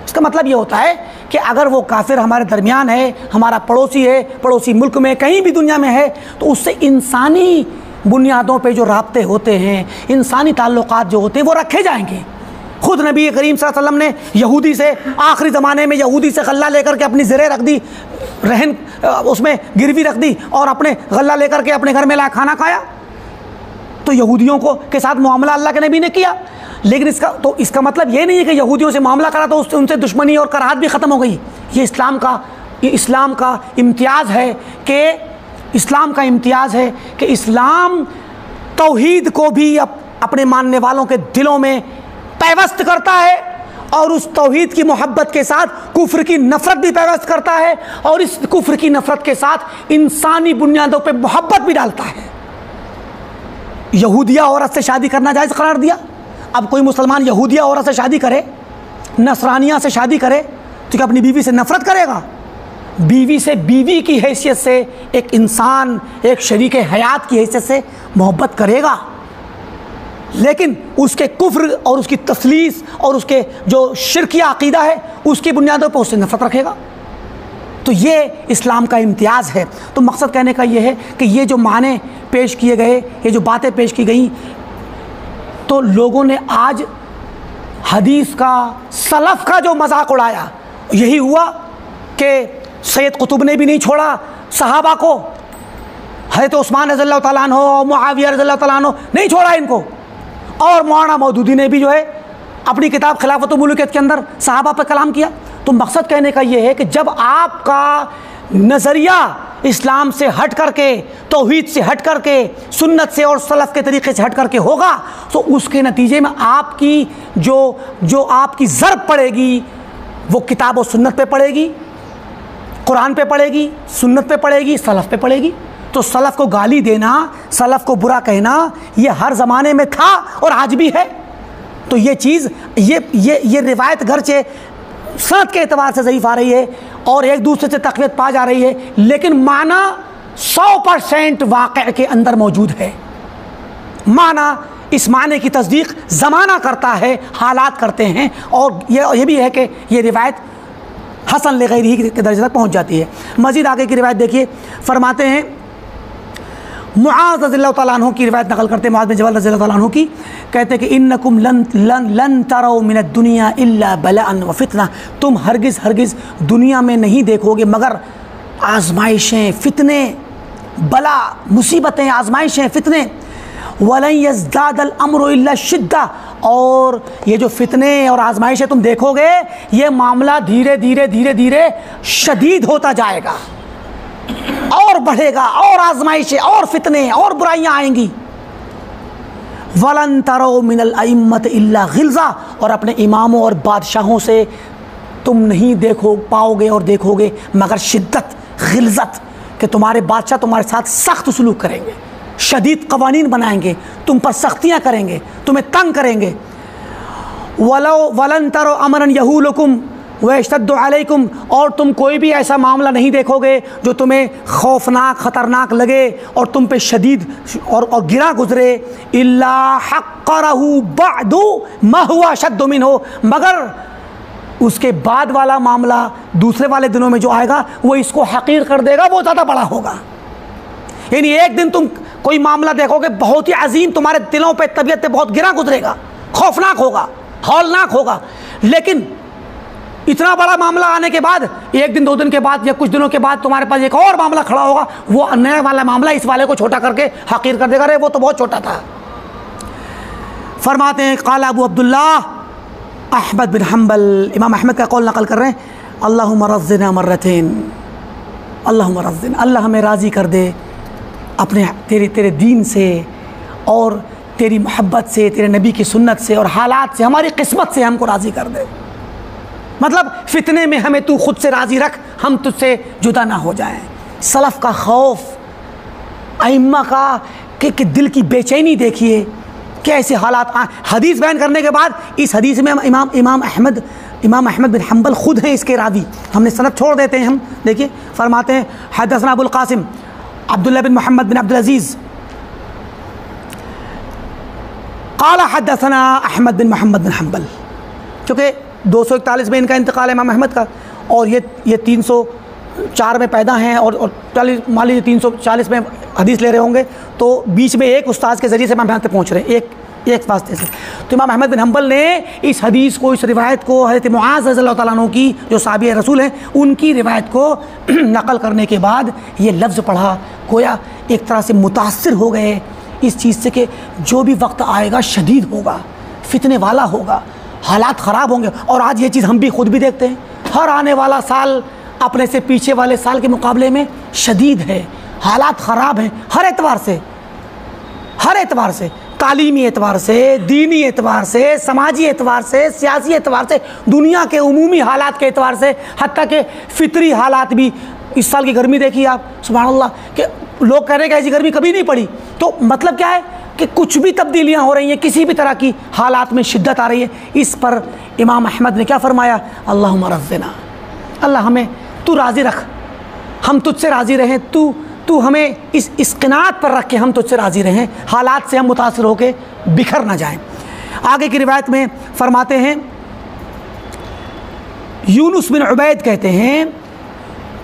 इसका मतलब ये होता है कि अगर वो काफिर हमारे दरमियान है, हमारा पड़ोसी है, पड़ोसी मुल्क में कहीं भी दुनिया में है, तो उससे इंसानी बुनियादों पे जो राब्ते होते हैं, इंसानी ताल्लुकात जो होते हैं वो रखे जाएंगे। खुद नबी करीम सल्लल्लाहु अलैहि वसल्लम ने यहूदी से आखिरी ज़माने में यहूदी से गल्ला लेकर के अपनी ज़रे रख दी, रहन उसमें गिरवी रख दी और अपने गल्ला लेकर के अपने घर में ला खाना खाया। तो यहूदियों को के साथ मामला अल्लाह के नबी ने किया। लेकिन इसका मतलब ये नहीं है कि यहूदियों से मामला करा तो उनसे दुश्मनी और कराहत भी ख़त्म हो गई। ये इस्लाम का इम्तियाज़ है कि इस्लाम तौहीद को भी अपने मानने वालों के दिलों में पैवस्त करता है, और उस तौहीद की मोहब्बत के साथ कुफ्र की नफ़रत भी पैवस्त करता है, और इस कुफ्र की नफ़रत के साथ इंसानी बुनियादों पे मोहब्बत भी डालता है। यहूदिया औरत से शादी करना जायज़ करार दिया। अब कोई मुसलमान यहूदिया औरत से शादी करे, नसरानिया से शादी करे, तो क्या अपनी बीवी से नफ़रत करेगा? बीवी से बीवी की हैसियत से एक इंसान, एक शरीक हयात की हैसियत से मोहब्बत करेगा। लेकिन उसके कुफ्र और उसकी तसलीस और उसके जो शिरकिया अक़ीदा है उसकी बुनियादों पर उससे नफ़रत रखेगा। तो ये इस्लाम का इम्तियाज़ है। तो मकसद कहने का ये है कि ये जो माने पेश किए गए, ये जो बातें पेश की गई, तो लोगों ने आज हदीस का, सलफ़ का जो मजाक उड़ाया, यही हुआ कि सैयद कुतुब ने भी नहीं छोड़ा सहाबा को, हज़रत उस्मान रज़ियल्लाहु तआला अन्हु और मुआविया रज़ियल्लाहु तआला अन्हु नहीं छोड़ा इनको, और मौलाना मौदूदी ने भी जो है अपनी किताब खिलाफतुल मुल्कियत के अंदर सहाबा पर कलाम किया। तो मकसद कहने का ये है कि जब आपका नज़रिया इस्लाम से हट करके, तौहीद से हट करके, सुन्नत से और सलफ़ के तरीक़े से हट करके होगा, तो उसके नतीजे में आपकी जो आपकी ज़रब पड़ेगी वो किताब और सुन्नत पे पड़ेगी, कुरान पे पड़ेगी, सुन्नत पे पड़ेगी, सलफ़ पे पड़ेगी। तो सलफ़ को गाली देना, सलफ़ को बुरा कहना, ये हर ज़माने में था और आज भी है। तो ये चीज़ ये रिवायत गरचे सनद के एतबार से ज़ईफ़ आ रही है और एक दूसरे से तक़वियत पा जा रही है, लेकिन माना 100% वाक़े के अंदर मौजूद है। माना इस माने की तस्दीक ज़माना करता है, हालात करते हैं, और ये भी है कि ये रिवायत हसन लगैरी के दर्जे तक पहुँच जाती है। मज़ीद आगे की रिवायत देखिए, फरमाते हैं मुआज़ रज़ियल्लाहु तआला अन्हु की रिवायत नकल करते हैं, मुआज़ बिन जबल रज़ियल्लाहु तआला अन्हु की, कहते हैं कि इन्नकुम लन तरौ मिनद दुनिया इल्ला बलाअन व फितना, तुम हरगिज़ दुनिया में नहीं देखोगे मगर आजमाइशें, फितने, बला, मुसीबतें, आजमाइशें, फितने। वलन यज़दादल अम्रु इल्ला शिद्दा, और ये जो फितने और आजमाइशें तुम देखोगे, ये मामला धीरे धीरे शदीद होता जाएगा और बढ़ेगा, और आजमाइशें और फितने और बुराइयां आएंगी। वलन तरो मिनल अइम्मत इल्ला गिल्ज़ा, और अपने इमामों और बादशाहों से तुम नहीं पाओगे और देखोगे मगर शिद्दत, गिल्ज़त, कि तुम्हारे बादशाह तुम्हारे साथ सख्त सलूक करेंगे, शदीद कवानीन बनाएंगे, तुम पर सख्तियाँ करेंगे, तुम्हें तंग करेंगे। वलन तरो अमरन यहूलुकुम वयश्तद्दु अलैकुम, और तुम कोई भी ऐसा मामला नहीं देखोगे जो तुम्हें खौफनाक, ख़तरनाक लगे और तुम पे शदीद और गिरा गुजरे। इल्ला हक़्क़रहु बअदु मा हुवा अशद्दु मिन्हु, मगर उसके बाद वाला मामला दूसरे वाले दिनों में जो आएगा वो इसको हक़ीर कर देगा, वो ज़्यादा बड़ा होगा। यानी एक दिन तुम कोई मामला देखोगे बहुत ही अजीम, तुम्हारे दिलों पे, तबीयत पे बहुत गिरा गुजरेगा, खौफनाक होगा, हौलनाक होगा, लेकिन इतना बड़ा मामला आने के बाद एक दिन 2 दिन के बाद या कुछ दिनों के बाद तुम्हारे पास एक और मामला खड़ा होगा, वो नया वाला मामला इस वाले को छोटा करके हकीर कर देगा, अरे वो तो बहुत छोटा था। फरमाते हैं क़ाला अबू अब्दुल्लाह अहमद बिन हम्बल, इमाम अहमद का कौल नकल कर रहे हैं, अल्लाहुम्मा रज़्ज़िना मर्रतैन, अल्लाहुम्मा रज़्ज़िना, अल्लाह हमें राज़ी कर दे अपने तेरे दीन से और तेरी मोहब्बत से, तेरे नबी की सुन्नत से और हालात से, हमारी किस्मत से हमको राज़ी कर दे। मतलब फितने में हमें तू खुद से राज़ी रख, हम तुझसे जुदा ना हो जाएं। सलफ़ का खौफ, अइम्मा का कि दिल की बेचैनी देखिए, कैसे हालात। हदीस बयान करने के बाद इस हदीस में इमाम अहमद बिन हम्बल ख़ुद हैं इसके रावी, हमने सनद छोड़ देते हैं हम। देखिए फरमाते हैं हदसना अबुल क़ासिम अब्दुल्लाह बिन मोहम्मद बिन अब्दुल अज़ीज़ क़ाला हदसना अहमद बिन मोहम्मद बिन हम्बल, चूँकि 241 में इनका इंतकाल है इमाम अहमद का, और ये 304 में पैदा हैं और 40 मान लीजिए 340 में हदीस ले रहे होंगे, तो बीच में एक उस्ताद के ज़रिए से इमाम अहमद तक पहुँच रहे हैं, एक वास्ते से। तो इमाम अहमद बिन हम्बल ने इस हदीस को, इस रिवायत को हज़रत मुआज़ रज़ियल्लाहु तआला अन्हु की जो साहबी रसूल हैं उनकी रिवायत को नकल करने के बाद ये लफ्ज़ पढ़ा, गोया एक तरह से मुतासिर हो गए इस चीज़ से कि जो भी वक्त आएगा शदीद होगा, फितने वाला होगा, हालात ख़राब होंगे। और आज ये चीज़ हम भी खुद भी देखते हैं, हर आने वाला साल अपने से पीछे वाले साल के मुकाबले में शदीद है, हालात ख़राब हैं हर एतबार से, तालीमी एतबार से, दीनी एतबार से, समाजी एतबार से, सियासी एतबार से, दुनिया के उमूमी हालात के एतबार से, हत्ता के फ़ितरी हालात भी। इस साल की गर्मी देखिए आप, सुभान अल्लाह, कि लोग कह रहे हैं कि ऐसी गर्मी कभी नहीं पड़ी। तो मतलब क्या है कि कुछ भी तब्दीलियाँ हो रही हैं, किसी भी तरह की हालात में शिद्दत आ रही है। इस पर इमाम अहमद ने क्या फरमाया, अल्लाहुम्मा रज़्ज़िना, अल्लाह हमें तू राज़ी रख, हम तुझसे राज़ी रहें, तू हमें इस क़नाअत पर रख के हम तुझसे राज़ी रहें, हालात से हम मुतासिर होकर बिखर ना जाएं। आगे की रिवायत में फरमाते हैं यूनुस बिन उबैद कहते हैं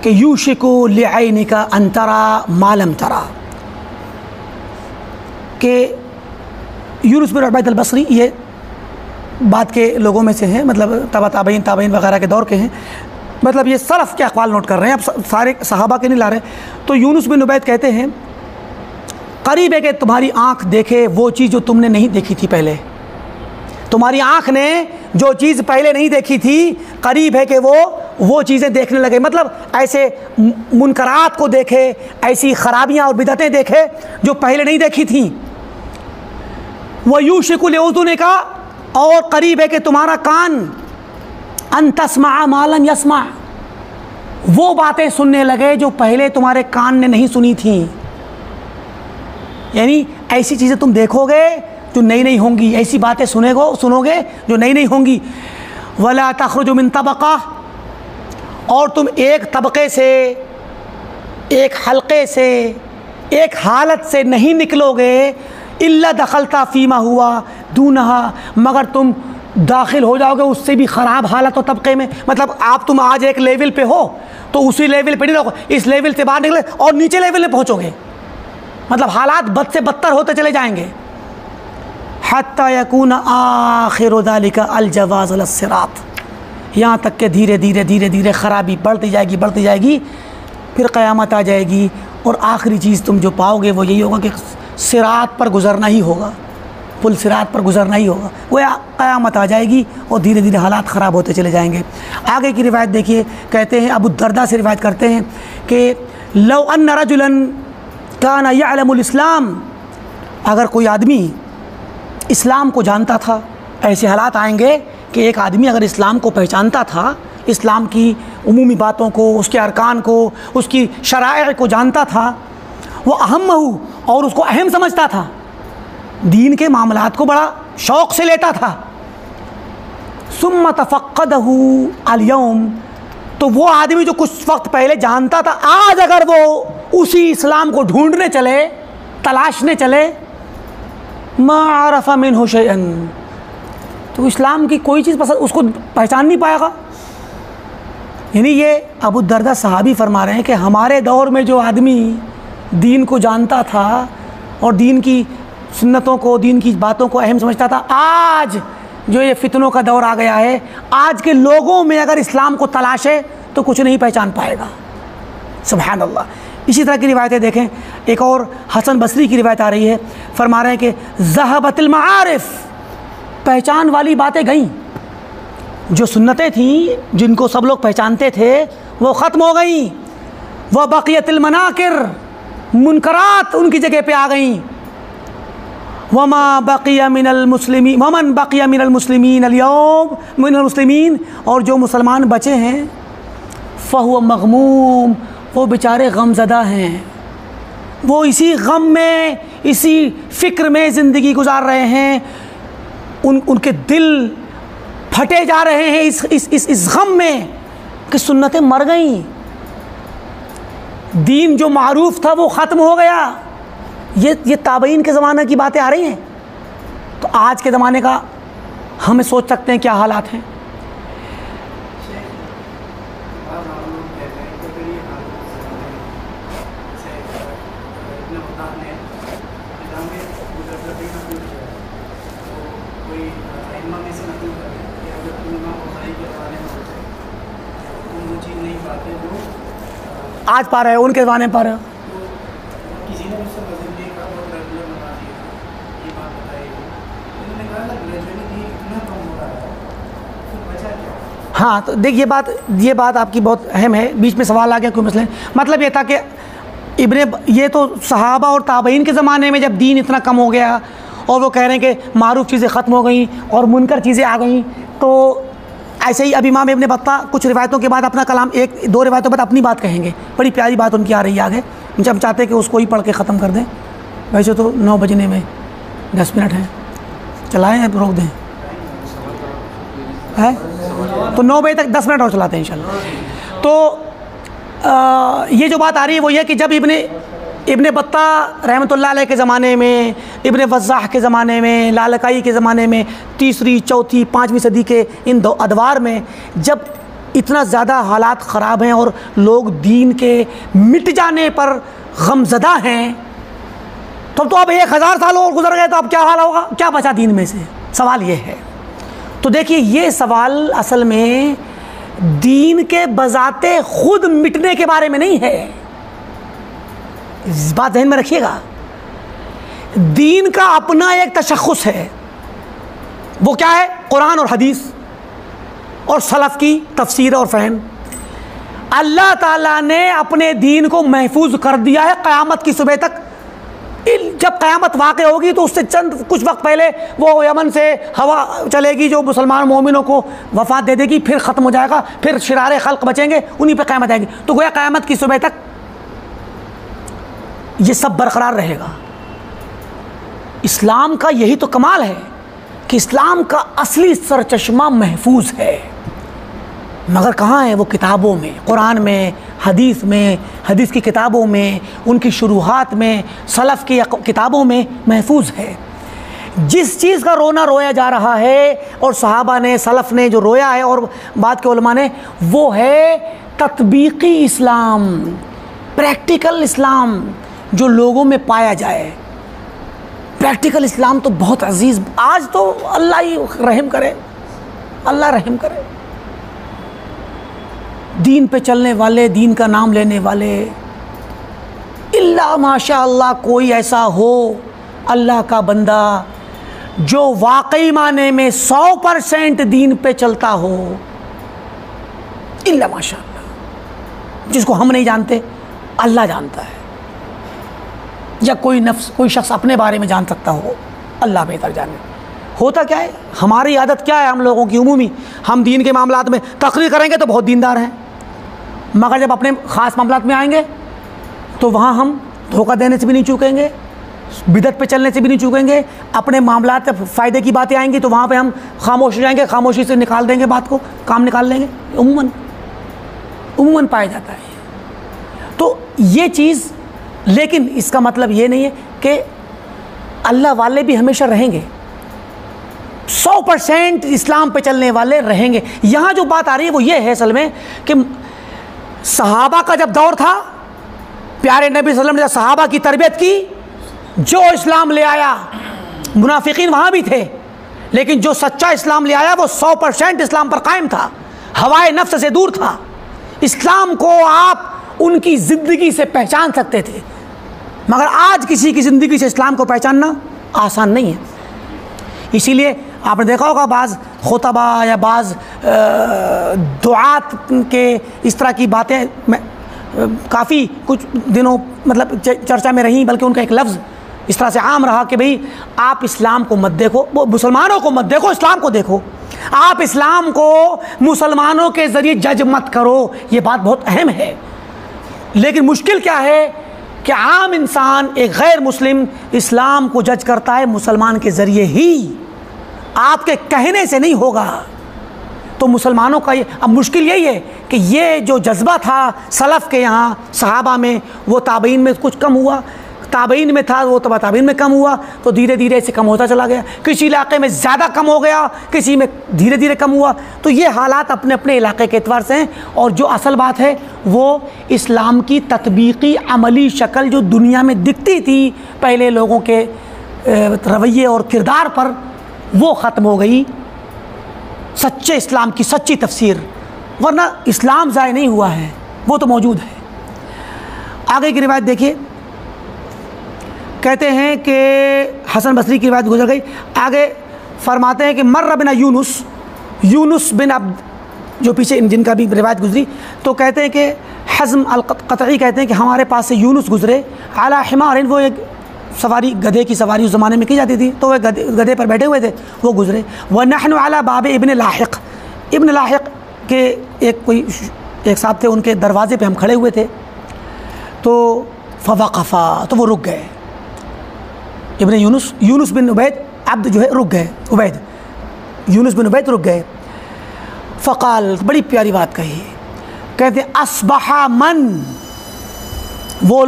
कि यूशिकु लिअयनिका अन तरा मा लम तरा, कि यूनुस बिन उबैद अल-बसरी ये बाद के लोगों में से हैं, मतलब ताबईन वगैरह के दौर के हैं, मतलब ये सलफ़ के अक़वाल नोट कर रहे हैं, अब सारे सहाबा के नहीं ला रहे। तो यूनुस बिन उबैद कहते हैं करीब है कि तुम्हारी आँख देखे वो चीज़ जो तुमने नहीं देखी थी पहले, तुम्हारी आँख ने जो चीज़ पहले नहीं देखी थी करीब है कि वो चीज़ें देखने लगे, मतलब ऐसे मुनकरात को देखे, ऐसी ख़राबियाँ और बिदअतें देखे जो पहले नहीं देखी थी। वह यूशिकु लिउज़ुनिका का, और करीब है कि तुम्हारा कान अन तस्मा मा लम यस्मा, वो बातें सुनने लगे जो पहले तुम्हारे कान ने नहीं सुनी थी। यानी ऐसी चीज़ें तुम देखोगे जो नई नई होंगी, ऐसी बातें सुनोगे जो नई नई होंगी। वला तखरुजु मिन तबक़ा, और तुम एक तबक़े से, एक हल्के से, एक हालत से नहीं निकलोगे, इल्ला दखलता फ़ीमा हुआ दूनहा, मगर तुम दाखिल हो जाओगे उससे भी ख़राब हालत और तबक़े में। मतलब तुम आज एक लेवल पे हो तो उसी लेवल पे नहीं रहोगे, इस लेवल से बाहर निकले और नीचे लेवल में पहुँचोगे, मतलब हालात बद से बदतर होते चले जाएंगे। हत्ता यकून आखिरु ज़ालिका अल-जवाज़ अल-सिरात, यहाँ तक के धीरे धीरे ख़राबी बढ़ती जाएगी, फिर क़यामत आ जाएगी और आखिरी चीज़ तुम जो पाओगे वो यही होगा कि सिरात पर गुज़रना ही होगा, पुल सिरात पर गुज़रना ही होगा, वो क़यामत आ जाएगी और धीरे धीरे हालात ख़राब होते चले जाएंगे। आगे की रिवायत देखिए, कहते हैं अबू दरदा से रिवायत करते हैं कि लौ अन्न रजुलन काना यअलमुल इस्लाम, अगर कोई आदमी इस्लाम को जानता था, ऐसे हालात आएंगे कि एक आदमी अगर इस्लाम को पहचानता था, इस्लाम की उमूमी बातों को, उसके अरकान को, उसकी शराइ को जानता था, वो अहम्महु, और उसको अहम समझता था, दीन के मामलात को बड़ा शौक़ से लेता था। सुम्मा तफ़क़्क़दहु अल-यौम, तो वो आदमी जो कुछ वक्त पहले जानता था, आज अगर वो उसी इस्लाम को ढूंढने चले, तलाशने चले, मा अरफ़ा मिन्हु शैअन, तो इस्लाम की कोई चीज़ पसंद उसको पहचान नहीं पाएगा। यानी ये अबू दरदा सहाबी फरमा रहे हैं कि हमारे दौर में जो आदमी दीन को जानता था और दीन की सुन्नतों को, दीन की बातों को अहम समझता था, आज जो ये फितनों का दौर आ गया है, आज के लोगों में अगर इस्लाम को तलाशे तो कुछ नहीं पहचान पाएगा। सुभान अल्लाह। इसी तरह की रिवायतें देखें, एक और हसन बसरी की रिवायत आ रही है, फरमा रहे हैं कि ज़हबतिल मआरिफ, पहचान वाली बातें गईं, जो सुन्नतें थीं जिनको सब लोग पहचानते थे वो ख़त्म हो गईं। वह बक़ियतिल मनाकिर, मुनकरात उनकी जगह पे आ गईं। वमा बक़िया मिनल मुस्लिमीन वमन बक़िया मिनल मुस्लिमीन अल-यौम मिनल मुस्लिमीन, और जो मुसलमान बचे हैं फ़हुव मग़मूम, वो बेचारे गमज़दा हैं, वो इसी गम में, इसी फ़िक्र में ज़िंदगी गुजार रहे हैं। उनके दिल फटे जा रहे हैं इस गम में कि सुन्नतें मर गईं, दीन जो मारूफ था वो ख़त्म हो गया। ये ताबईन के ज़माने की बातें आ रही हैं। तो आज के ज़माने का हमें सोच सकते हैं क्या हालात हैं। आज पा रहे हैं, उनके ज़माने में पा रहे हो। किसी ने मुझसे मस्जिद में कहा बहुत रेगुलर बना दिया, ये बात बताई, उन्होंने कहा ना ग्रेजुअली भी इतना कम हो रहा है, तो बचा क्या? हाँ, तो देख ये बात आपकी बहुत अहम है। बीच में सवाल आ गया कोई मसला, मतलब ये था कि ये तो सहाबा और ताबईन के ज़माने में जब दीन इतना कम हो गया और वो कह रहे हैं कि मारूफ चीज़ें ख़त्म हो गई और मुनकर चीज़ें आ गई, तो ऐसे ही अब इमाम इब्न बत्ता कुछ रिवायतों के बाद अपना कलाम, एक दो रिवायतों बाद अपनी बात कहेंगे। बड़ी प्यारी बात उनकी आ रही है आगे, जब चाहते कि उसको ही पढ़ के ख़त्म कर दें। वैसे तो 9 बजने में 10 मिनट हैं, चलाएँ रोक दें है तो 9 बजे तक 10 मिनट और चलाते हैं इंशाल्लाह। तो ये जो बात आ रही है वो ये कि जब इब्न बत्ता रहमतुल्लाह अलैह के ज़माने में, इब्न वज़्ज़ाह के ज़माने में, लालकाई के ज़माने में, 3री 4थी 5वीं सदी के इन दो अदवार में जब इतना ज़्यादा हालात ख़राब हैं और लोग दीन के मिट जाने पर गमज़दा हैं, तब तो अब 1000 साल और गुजर गए तो अब क्या हाल होगा, क्या बचा दीन में से? सवाल ये है। तो देखिए, ये सवाल असल में दीन के बजाते खुद मिटने के बारे में नहीं है, इस बात ध्यान में रखिएगा। दीन का अपना एक तशख़्ख़ुस है, वो क्या है? कुरान और हदीस और सलफ़ की तफसीर और फ़हम। अल्लाह ताला ने अपने दीन को महफूज कर दिया है क़यामत की सुबह तक। जब क़यामत वाक़ होगी तो उससे चंद कुछ वक्त पहले वो यमन से हवा चलेगी जो मुसलमान मोमिनों को वफ़ात दे देगी, फिर ख़त्म हो जाएगा, फिर शिरारे खल्क़ बचेंगे, उन्हीं पे क़यामत आएगी। तो गोया क़यामत की सुबह तक ये सब बरकरार रहेगा। इस्लाम का यही तो कमाल है कि इस्लाम का असली सरचश्मा महफूज है, मगर कहाँ है वो? किताबों में, कुरान में, हदीस की किताबों में, उनकी शुरूआत में, सलफ़ की किताबों में महफूज है। जिस चीज़ का रोना रोया जा रहा है और सहाबा ने, सलफ़ ने जो रोया है और बाद के उलमा ने, वो है तत्बीकी इस्लाम, प्रैक्टिकल इस्लाम जो लोगों में पाया जाए। प्रैक्टिकल इस्लाम तो बहुत अजीज़, आज तो अल्लाह ही रहम करे, अल्लाह रहम करे। दीन पे चलने वाले, दीन का नाम लेने वाले, इल्ला माशाअल्लाह कोई ऐसा हो अल्लाह का बंदा जो वाकई माने में 100% दीन पे चलता हो, इल्ला माशाअल्लाह, जिसको हम नहीं जानते अल्लाह जानता है, या कोई शख्स अपने बारे में जान सकता हो, अल्लाह बेहतर जाने। होता क्या है, हमारी आदत क्या है हम लोगों की उमूमी, हम दीन के मामलात में तकरीर करेंगे तो बहुत दीनदार हैं, मगर जब अपने ख़ास मामलात में आएंगे तो वहाँ हम धोखा देने से भी नहीं चूकेंगे, बिदत पे चलने से भी नहीं चूकेंगे। अपने मामलात में फ़ायदे की बातें आएंगी तो वहाँ पे हम खामोश हो जाएंगे, खामोशी से निकाल देंगे बात को, काम निकाल लेंगे। उमूमन पाया जाता है। तो ये चीज़, लेकिन इसका मतलब ये नहीं है कि अल्लाह वाले भी हमेशा रहेंगे, 100% इस्लाम पे चलने वाले रहेंगे। यहाँ जो बात आ रही है वो ये है असल में कि सहाबा का जब दौर था, प्यारे नबी सल्लल्लाहु अलैहि वसल्लम ने सहाबा की तरबियत की, जो इस्लाम ले आया, मुनाफिकीन वहाँ भी थे, लेकिन जो सच्चा इस्लाम ले आया वो 100% इस्लाम पर कायम था, हवाए नफ्स से दूर था। इस्लाम को आप उनकी ज़िंदगी से पहचान सकते थे, मगर आज किसी की ज़िंदगी से इस्लाम को पहचानना आसान नहीं है। इसीलिए आपने देखा होगा बाज़ खुतबा या बाज़ दुआत के इस तरह की बातें काफ़ी कुछ दिनों मतलब चर्चा में रहीं, बल्कि उनका एक लफ्ज़ इस तरह से आम रहा कि भाई आप इस्लाम को मत देखो, वो मुसलमानों को मत देखो, इस्लाम को देखो। आप इस्लाम को मुसलमानों के ज़रिए जज मत करो। ये बात बहुत अहम है। लेकिन मुश्किल क्या है कि आम इंसान, एक गैर मुस्लिम, इस्लाम को जज करता है मुसलमान के ज़रिए ही, आपके कहने से नहीं होगा। तो मुसलमानों का ये अब मुश्किल यही है कि ये जो जज्बा था सलफ़ के यहाँ सहाबा में, वो ताबईन में कुछ कम हुआ, ताबईन में था वो तबा ताबईन में कम हुआ, तो धीरे धीरे इसे कम होता चला गया। किसी इलाके में ज़्यादा कम हो गया, किसी में धीरे धीरे कम हुआ। तो ये हालात अपने अपने इलाके के एतबार से हैं। और जो असल बात है वो इस्लाम की तत्बीकी अमली शक्ल जो दुनिया में दिखती थी पहले लोगों के रवैये और किरदार पर, वो ख़त्म हो गई। सच्चे इस्लाम की सच्ची तफसीर, वरना इस्लाम ज़ाय नहीं हुआ है, वो तो मौजूद है। आगे की रिवायत देखिए, कहते हैं कि हसन बसरी की रिवायत गुजर गई। आगे फरमाते हैं कि मर्र बिन यूनुस बिन अब्द, जो पीछे जिनका भी रिवायत गुजरी, तो कहते हैं कि हज़्म अल-क़तई कहते हैं कि हमारे पास से यूनुस गुजरे, आला हिमारिन, वो एक सवारी, गधे की सवारी उस ज़माने में की जाती थी, तो वह गधे पर बैठे हुए थे, वो गुजरे। व नहनु अला बाब इब्न लाहिक़, इब्न लाहिक़ के एक साहब थे, उनके दरवाज़े पे हम खड़े हुए थे। तो फ़वक़फ़ा, तो वो रुक गए। इब्न यूनुस बिन उबैद अब्द जो है रुक गए, उबैद यूनुस बिन उबैद रुक गए। फ़क़ाल, बड़ी प्यारी बात कही, कहते अस्बहा मन, वो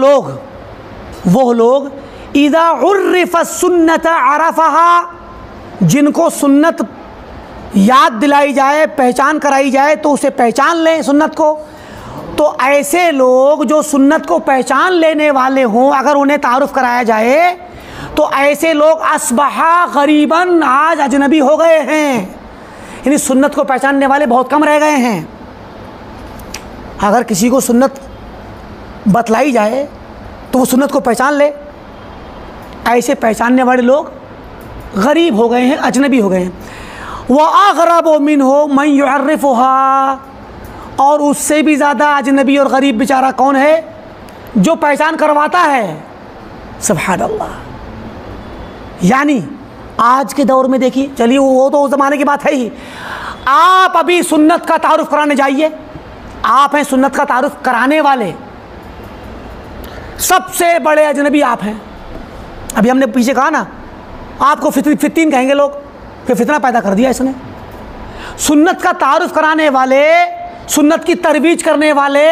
लोग इदा उर्रिफ़ सुन्नत अरफ़हा, जिनको सुन्नत याद दिलाई जाए, पहचान कराई जाए तो उसे पहचान लें सुन्नत को। तो ऐसे लोग जो सुन्नत को पहचान लेने वाले हों, अगर उन्हें तारुफ़ कराया जाए तो ऐसे लोग अस्बहा गरीबन, आज अजनबी हो गए हैं। यानी सुन्नत को पहचानने वाले बहुत कम रह गए हैं। अगर किसी को सुन्नत बतलाई जाए तो वो सुन्नत को पहचान ले, ऐसे पहचानने वाले लोग गरीब हो गए हैं, अजनबी हो गए हैं। वह अग़रब मिन्हु मन युअर्रिफ़ुहा, और उससे भी ज़्यादा अजनबी और गरीब बेचारा कौन है? जो पहचान करवाता है। सुभान अल्लाह। यानी आज के दौर में देखिए, चलिए वो तो उस ज़माने की बात है ही, आप अभी सुन्नत का तारुफ़ कराने जाइए, आप हैं सुन्नत का तारुफ़ कराने वाले, सबसे बड़े अजनबी आप हैं। अभी हमने पीछे कहा ना, आपको फितीन कहेंगे लोग, फिर फितना पैदा कर दिया इसने। सुन्नत का तारुफ़ कराने वाले, सुन्नत की तरवीज करने वाले,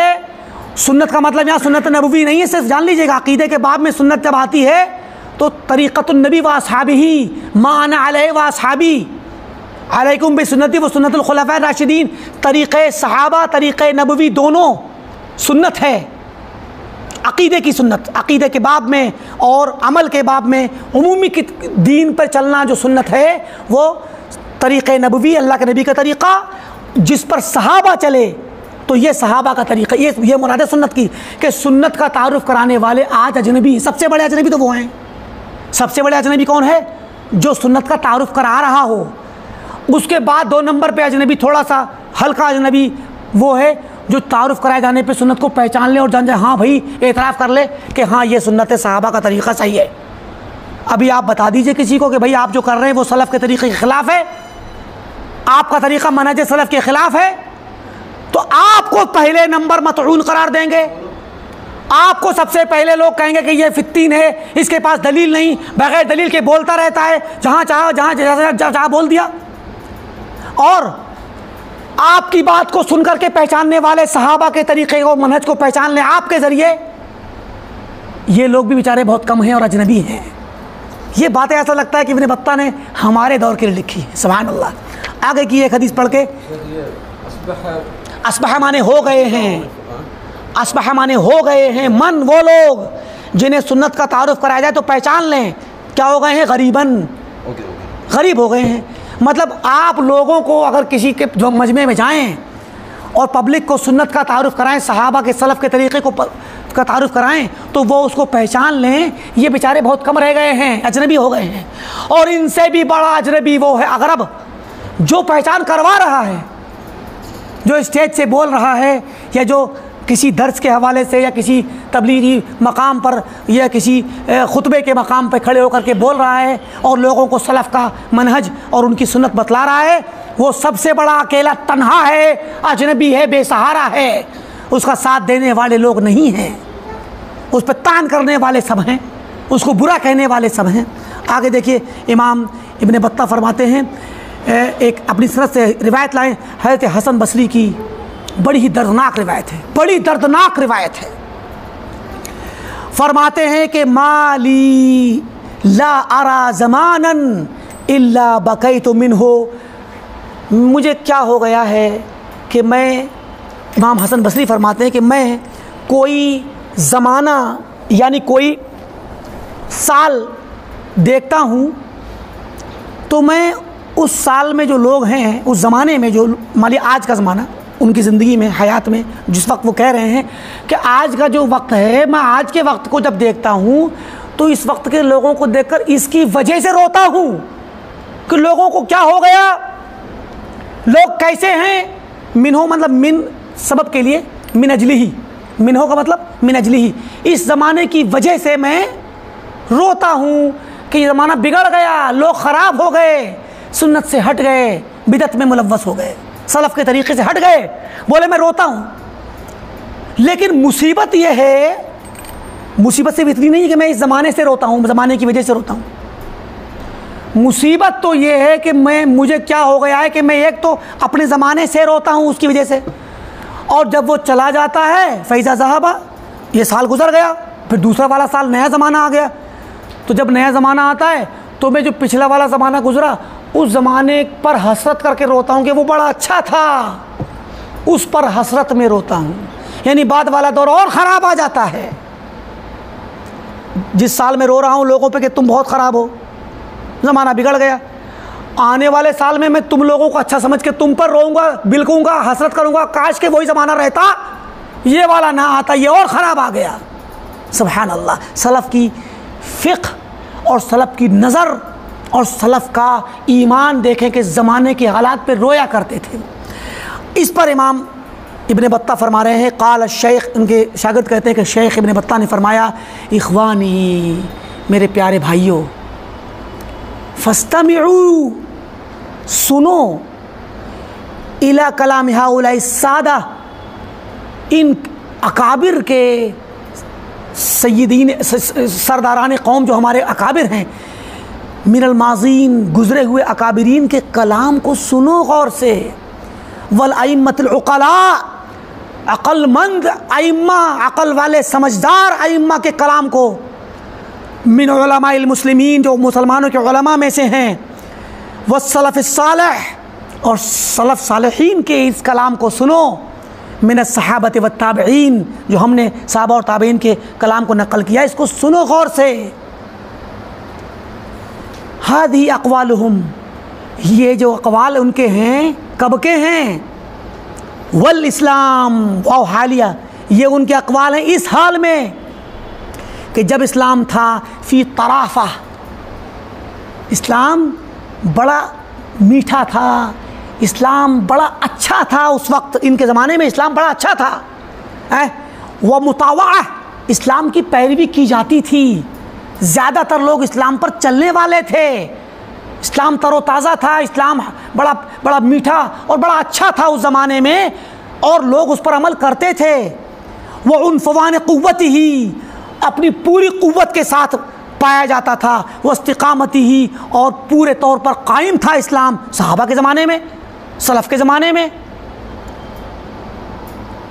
सुन्नत का मतलब यहाँ सुन्नत नबवी नहीं है, सिर्फ जान लीजिएगा अक़ीदे के बाब में सुन्नत जब आती है तो तरीक़तुन नबी व अस्हाबिही मा अना अलैहि व अस्हाबी अलैकुम बिसुन्नती व सुन्नतुल खुलफ़ाए राशिदीन, तरीक़े सहाबा, तरीक़े नबवी दोनों सुन्नत है। अक़ीदे की सुन्नत, अक़ीदे के बाब में और अमल के बाब में, उमूमी की दीन पर चलना जो सुन्नत है वो तरीक़े नबवी, अल्लाह के नबी का तरीक़ा, जिस पर सहाबा चले, तो ये सहाबा का तरीक़ा, ये मुराद है सुन्नत की, कि सुन्नत का तारुफ़ कराने वाले आज अजनबी। सबसे बड़े अजनबी तो वो हैं। सबसे बड़े अजनबी कौन है? जो सुन्नत का तारुफ़ करा रहा हो। उसके बाद 2 नंबर पे अजनबी, थोड़ा सा हल्का अजनबी, वो है जो तारुफ़ कराए जाने पे सुन्नत को पहचान ले और जान जाए, हाँ भाई एतराफ़ कर ले कि हाँ ये सुन्नत सहाबा का तरीक़ा सही है। अभी आप बता दीजिए किसी को कि भाई आप जो कर रहे हैं वो सलफ़ के तरीक़े के ख़िलाफ़ है, आपका तरीक़ा मनहज सलफ़ के ख़िलाफ़ है, तो आपको पहले नंबर मतऊन करार देंगे। आपको सबसे पहले लोग कहेंगे कि ये फित्तीन है, इसके पास दलील नहीं, बग़ैर दलील के बोलता रहता है, जहाँ चाहा जहाँ बोल दिया। और आपकी बात को सुनकर के पहचानने वाले सहाबा के तरीक़े को, मनहज को पहचान लें आपके ज़रिए, ये लोग भी बेचारे बहुत कम हैं और अजनबी हैं। ये बातें ऐसा लगता है कि इब्न बत्ता ने हमारे दौर के लिए लिखी है। सुभान अल्लाह। आगे की एक हदीस पढ़ के, अस्बह माने हो गए हैं, अस्बह माने हो गए हैं, मन वो लोग जिन्हें सुन्नत का तारुफ़ कराया जाए तो पहचान लें, क्या हो गए हैं? गरीबन, गरीब हो गए हैं। मतलब आप लोगों को अगर किसी के जो मजमे में जाएं और पब्लिक को सुन्नत का तारुफ़ कराएं, सहाबा के सलफ़ के तरीक़े का तारुफ़ कराएं, तो वो उसको पहचान लें। ये बेचारे बहुत कम रह गए हैं, अजनबी हो गए हैं। और इनसे भी बड़ा अजनबी वो है अगरब, जो पहचान करवा रहा है, जो स्टेज से बोल रहा है, या जो किसी दर्स के हवाले से या किसी तबलीगी मकाम पर या किसी खुतबे के मकाम पर खड़े होकर के बोल रहा है और लोगों को सलफ़ का मनहज और उनकी सुन्नत बतला रहा है, वो सबसे बड़ा अकेला तन्हा है, अजनबी है, बेसहारा है। उसका साथ देने वाले लोग नहीं हैं, उस पर तान करने वाले सब हैं, उसको बुरा कहने वाले सब हैं। आगे देखिए, इमाम इब्न बत्ता फरमाते हैं, एक अपनी सनद से रिवायत लाएँ हज़रत हसन बसरी की, बड़ी ही दर्दनाक रिवायत है, बड़ी दर्दनाक रिवायत है। फरमाते हैं कि माली ला अरा ज़मानन इल्ला बकैतु मिन्हु, मुझे क्या हो गया है कि मैं, इमाम हसन बसरी फरमाते हैं कि मैं कोई ज़माना यानी कोई साल देखता हूँ तो मैं उस साल में जो लोग हैं, उस ज़माने में जो मान लिया आज का ज़माना उनकी ज़िंदगी में, हयात में जिस वक्त वो कह रहे हैं कि आज का जो वक्त है, मैं आज के वक्त को जब देखता हूँ तो इस वक्त के लोगों को देखकर इसकी वजह से रोता हूँ कि लोगों को क्या हो गया, लोग कैसे हैं। मिन्हो मतलब मिन सबब के लिए, मिन अजली ही, मिन्हो का मतलब मिन अजली ही, इस ज़माने की वजह से मैं रोता हूँ कि ये ज़माना बिगड़ गया, लोग ख़राब हो गए, सुन्नत से हट गए, बिदत में मुलव्वस हो गए, सलफ़ के तरीक़े से हट गए। बोले मैं रोता हूँ, लेकिन मुसीबत ये है, मुसीबत सिर्फ इतनी नहीं कि मैं इस ज़माने से रोता हूँ, ज़माने की वजह से रोता हूँ। मुसीबत तो ये है कि मुझे क्या हो गया है कि मैं एक तो अपने ज़माने से रोता हूँ उसकी वजह से, और जब वो चला जाता है फ़ैज़ा ज़हाबा, ये साल गुजर गया, फिर दूसरा वाला साल नया ज़माना आ गया, तो जब नया ज़माना आता है तो मैं जो पिछला वाला ज़माना गुजरा उस ज़माने पर हसरत करके रोता हूँ कि वो बड़ा अच्छा था, उस पर हसरत में रोता हूँ। यानी बाद वाला दौर और ख़राब आ जाता है। जिस साल में रो रहा हूँ लोगों पे कि तुम बहुत ख़राब हो, ज़माना बिगड़ गया, आने वाले साल में मैं तुम लोगों को अच्छा समझ के तुम पर रोऊंगा, बिलकूंगा, हसरत करूँगा, काश के वही ज़माना रहता, ये वाला ना आता, ये और ख़राब आ गया। सुभान अल्लाह। सलफ़ की फ़िक़्ह और सलफ़ की नज़र और सलफ़ का ईमान देखें कि ज़माने के हालात पर रोया करते थे। इस पर इमाम इब्न बत्ता फरमा रहे हैं, क़ाल शेख, उनके शागिर्द कहते हैं कि शेख इब्न बत्ता ने फरमाया, इख़वानी, मेरे प्यारे भाइयों, फ़स्तमिऊ, सुनो, इला कलाम हाउलाई सादा, इन अकाबिर के सय्यदीन सरदारान कौम जो हमारे अकाबिर हैं, मिनल माज़ीन, गुज़रे हुए अकाबिरीन के कलाम को सुनो गौर से। वल अइम्मतुल उक़ला, अक़लमंद अइम्मा, अक़ल वाले समझदार अइम्मा के कलाम को, मिन उलमाइल मुस्लिमीन, जो मुसलमानों के उलमा में से हैं, वस्सलफ़ सालेह, और सलफ़ सालेहीन के इस कलाम को सुनो, मिन सहाबत व ताबईन, जो हमने सहाबा और ताबईन के कलाम को नक़ल किया, इसको सुनो गौर से। हादी अक़वालुहुम, ये जो अक़वाल उनके हैं कब के हैं, वल इस्लाम व हालिया, ये उनके अक़वाल हैं इस हाल में कि जब इस्लाम था, फ़ी तराफ़ा, इस्लाम बड़ा मीठा था, इस्लाम बड़ा अच्छा था, उस वक्त इनके ज़माने में इस्लाम बड़ा अच्छा था। वह मुतावा, इस्लाम की पैरवी की जाती थी, ज़्यादातर लोग इस्लाम पर चलने वाले थे, इस्लाम तरोताज़ा था, इस्लाम बड़ा बड़ा मीठा और बड़ा अच्छा था उस ज़माने में, और लोग उस पर अमल करते थे। वह उनफ़वान क़ुव्वत ही, अपनी पूरी क़ुव्वत के साथ पाया जाता था, वह इस्तिक़ामती ही, और पूरे तौर पर कायम था इस्लाम सहाबा के ज़माने में, सलफ़ के ज़माने में।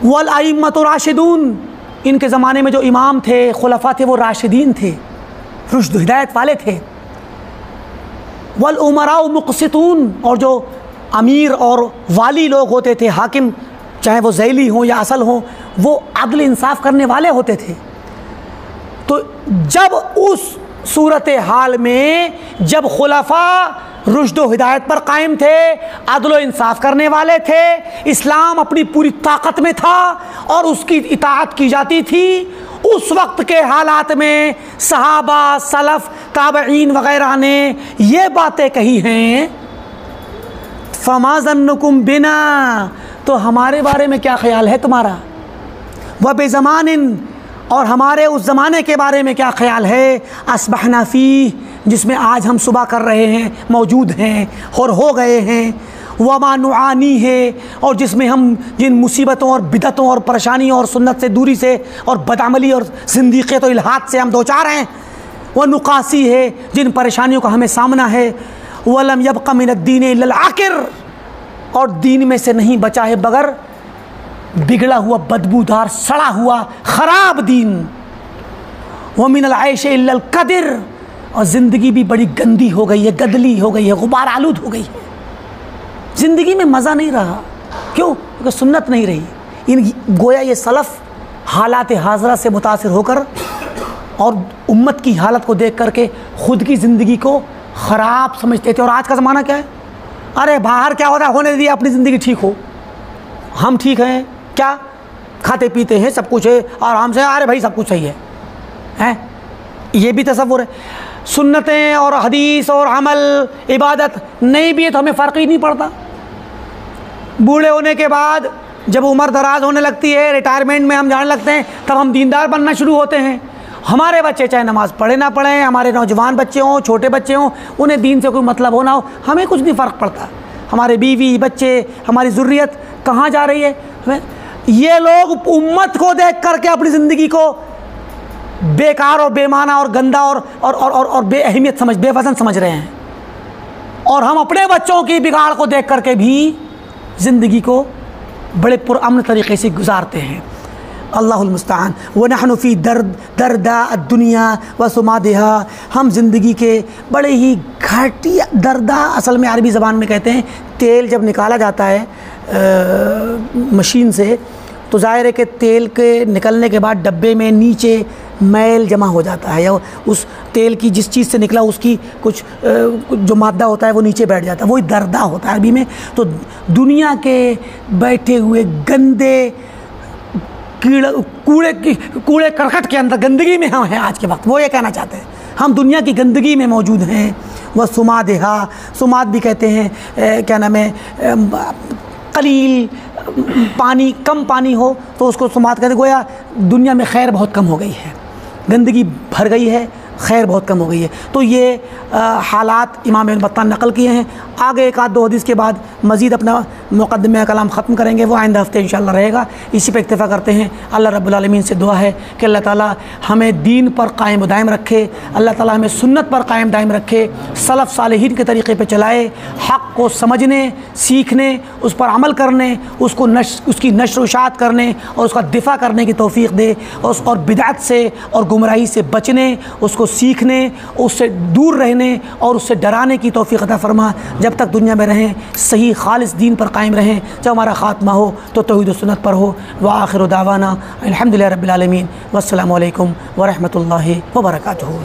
वल अइम्मतु राशिदून, इनके ज़माने में जो इमाम थे, खुलफ़ा थे, वो राशिदीन थे, रुश्द हिदायत वाले थे। वल उमराउ मुक़सितून, और जो अमीर और वाली लोग होते थे, हाकिम, चाहे वो ज़ैली हों या असल हों, वो अदल इंसाफ़ करने वाले होते थे। तो जब उस सूरत हाल में जब खुलफ़ा रुश्द व हिदायत पर कायम थे, अदल व इंसाफ करने वाले थे, इस्लाम अपनी पूरी ताकत में था और उसकी इताअत की जाती थी। उस वक्त के हालात में सहाबा, सलफ़, ताबईन वग़ैरह ने ये बातें कही हैं, फ़मा ज़न्नुकुम बिना, तो हमारे बारे में क्या ख्याल है तुम्हारा, व बेज़मानिन, और हमारे उस ज़माने के बारे में क्या ख्याल है, अस्बहना फ़ीह, जिसमें आज हम सुबह कर रहे हैं, मौजूद हैं और हो गए हैं, वमा नुआनी है, और जिसमें हम जिन मुसीबतों और बिदतों और परेशानियों और सुन्नत से दूरी से और बदअमली और ज़िंदीक़ियत और इल्हाद से हम दो चार हैं, वह नुकासी है, जिन परेशानियों का हमें सामना है, वलम यबक़ा मिनद्दीन इल्लल आकिर, और दीन में से नहीं बचा है बगर बिगड़ा हुआ, बदबूदार, सड़ा हुआ, ख़राब दीन, व मिनल ऐश इल्लल कदिर, और ज़िंदगी भी बड़ी गंदी हो गई है, गदली हो गई है, गुबार आलूद हो गई है, ज़िंदगी में मज़ा नहीं रहा। क्यों? क्योंकि सुन्नत नहीं रही। इन गोया ये सलफ़ हालात हाज़रा से मुतासिर होकर और उम्मत की हालत को देख करके ख़ुद की ज़िंदगी को ख़राब समझते थे। और आज का ज़माना क्या है, अरे बाहर क्या होता है, होने दीजिए, अपनी ज़िंदगी ठीक हो, हम ठीक हैं, क्या खाते पीते हैं, सब कुछ है आराम से, अरे भाई सब कुछ सही है, हैं? ये भी तसव्वुर है। सुन्नतें और हदीस और अमल इबादत नहीं भी है तो हमें फ़र्क ही नहीं पड़ता। बूढ़े होने के बाद जब उम्र दराज होने लगती है, रिटायरमेंट में हम जाने लगते हैं, तब हम दीनदार बनना शुरू होते हैं। हमारे बच्चे चाहे नमाज़ पढ़े ना पढ़ें, हमारे नौजवान बच्चे हों, छोटे बच्चे हों, उन्हें दीन से कोई मतलब हो ना हो, हमें कुछ नहीं फ़र्क पड़ता। हमारे बीवी बच्चे, हमारी ज़ुर्रियत कहाँ जा रही है, हमें ये लोग उम्मत को देख करके अपनी ज़िंदगी को बेकार और बेमाना और गंदा और बेअहमियत समझ, बेवज़न समझ रहे हैं, और हम अपने बच्चों की बिगाड़ को देख करके भी ज़िंदगी को बड़े पुरअमन तरीक़े से गुजारते हैं। अल्लाहुल मुस्तआन। व नहनु फ़ी दर्दा दुनिया व सुमादिहा, हम ज़िंदगी के बड़े ही घाटिया, दर्दा असल में अरबी ज़बान में कहते हैं, तेल जब निकाला जाता है मशीन से, तो ज़ाहिर है कि तेल के निकलने के बाद डब्बे में नीचे मैल जमा हो जाता है, या उस तेल की जिस चीज़ से निकला उसकी कुछ जो मादा होता है वो नीचे बैठ जाता है, वही दर्दा होता है अरबी में। तो दुनिया के बैठे हुए गंदे कूड़े करकट के अंदर गंदगी में हम हैं आज के वक्त, वो ये कहना चाहते हैं, हम दुनिया की गंदगी में मौजूद हैं। वह सुमादिहा, सुमाद भी कहते हैं, क्या नाम है, कलील पानी, कम पानी हो तो उसको सुमाद कहते हैं। गोया दुनिया में खैर बहुत कम हो गई है, गंदगी भर गई है, खैर बहुत कम हो गई है। तो ये हालात इमाम इब्न बत्ताह नकल किए हैं। आगे एक आध दो हदीस के बाद मज़ीद अपना मुक़द्दमे कलाम ख़त्म करेंगे, वो आइंदा हफ्ते इंशाअल्लाह रहेगा। इसी पे इक्तिफ़ा करते हैं। अल्लाह रब्बुल आलमीन से दुआ है कि अल्लाह ताला हमें दीन पर कायम दायम रखे, अल्लाह ताला हमें सुन्नत पर कायम दायम रखे, सलफ़ सालिहीन के तरीक़े पर चलाए, हक़ को समझने, सीखने, उस पर अमल करने, उसकी नश्र इशाअत करने और उसका दिफ़ा करने की तौफ़ीक़ दे, और बिदअत से और गुमराही से बचने, उसको सीखने, उससे दूर रहने और उससे डराने की तौफ़ीक़ अता फ़रमा। जब तक दुनिया में रहें सही खालिस दीन पर कायम रहें, जब हमारा ख़ात्मा हो तो तौहीद व सुन्नत पर हो। व आखिर दावाना अल्हम्दुलिल्लाहि रब्बिल आलमीन, वस्सलामु अलैकुम व रहमतुल्लाहि व बरकातुहू।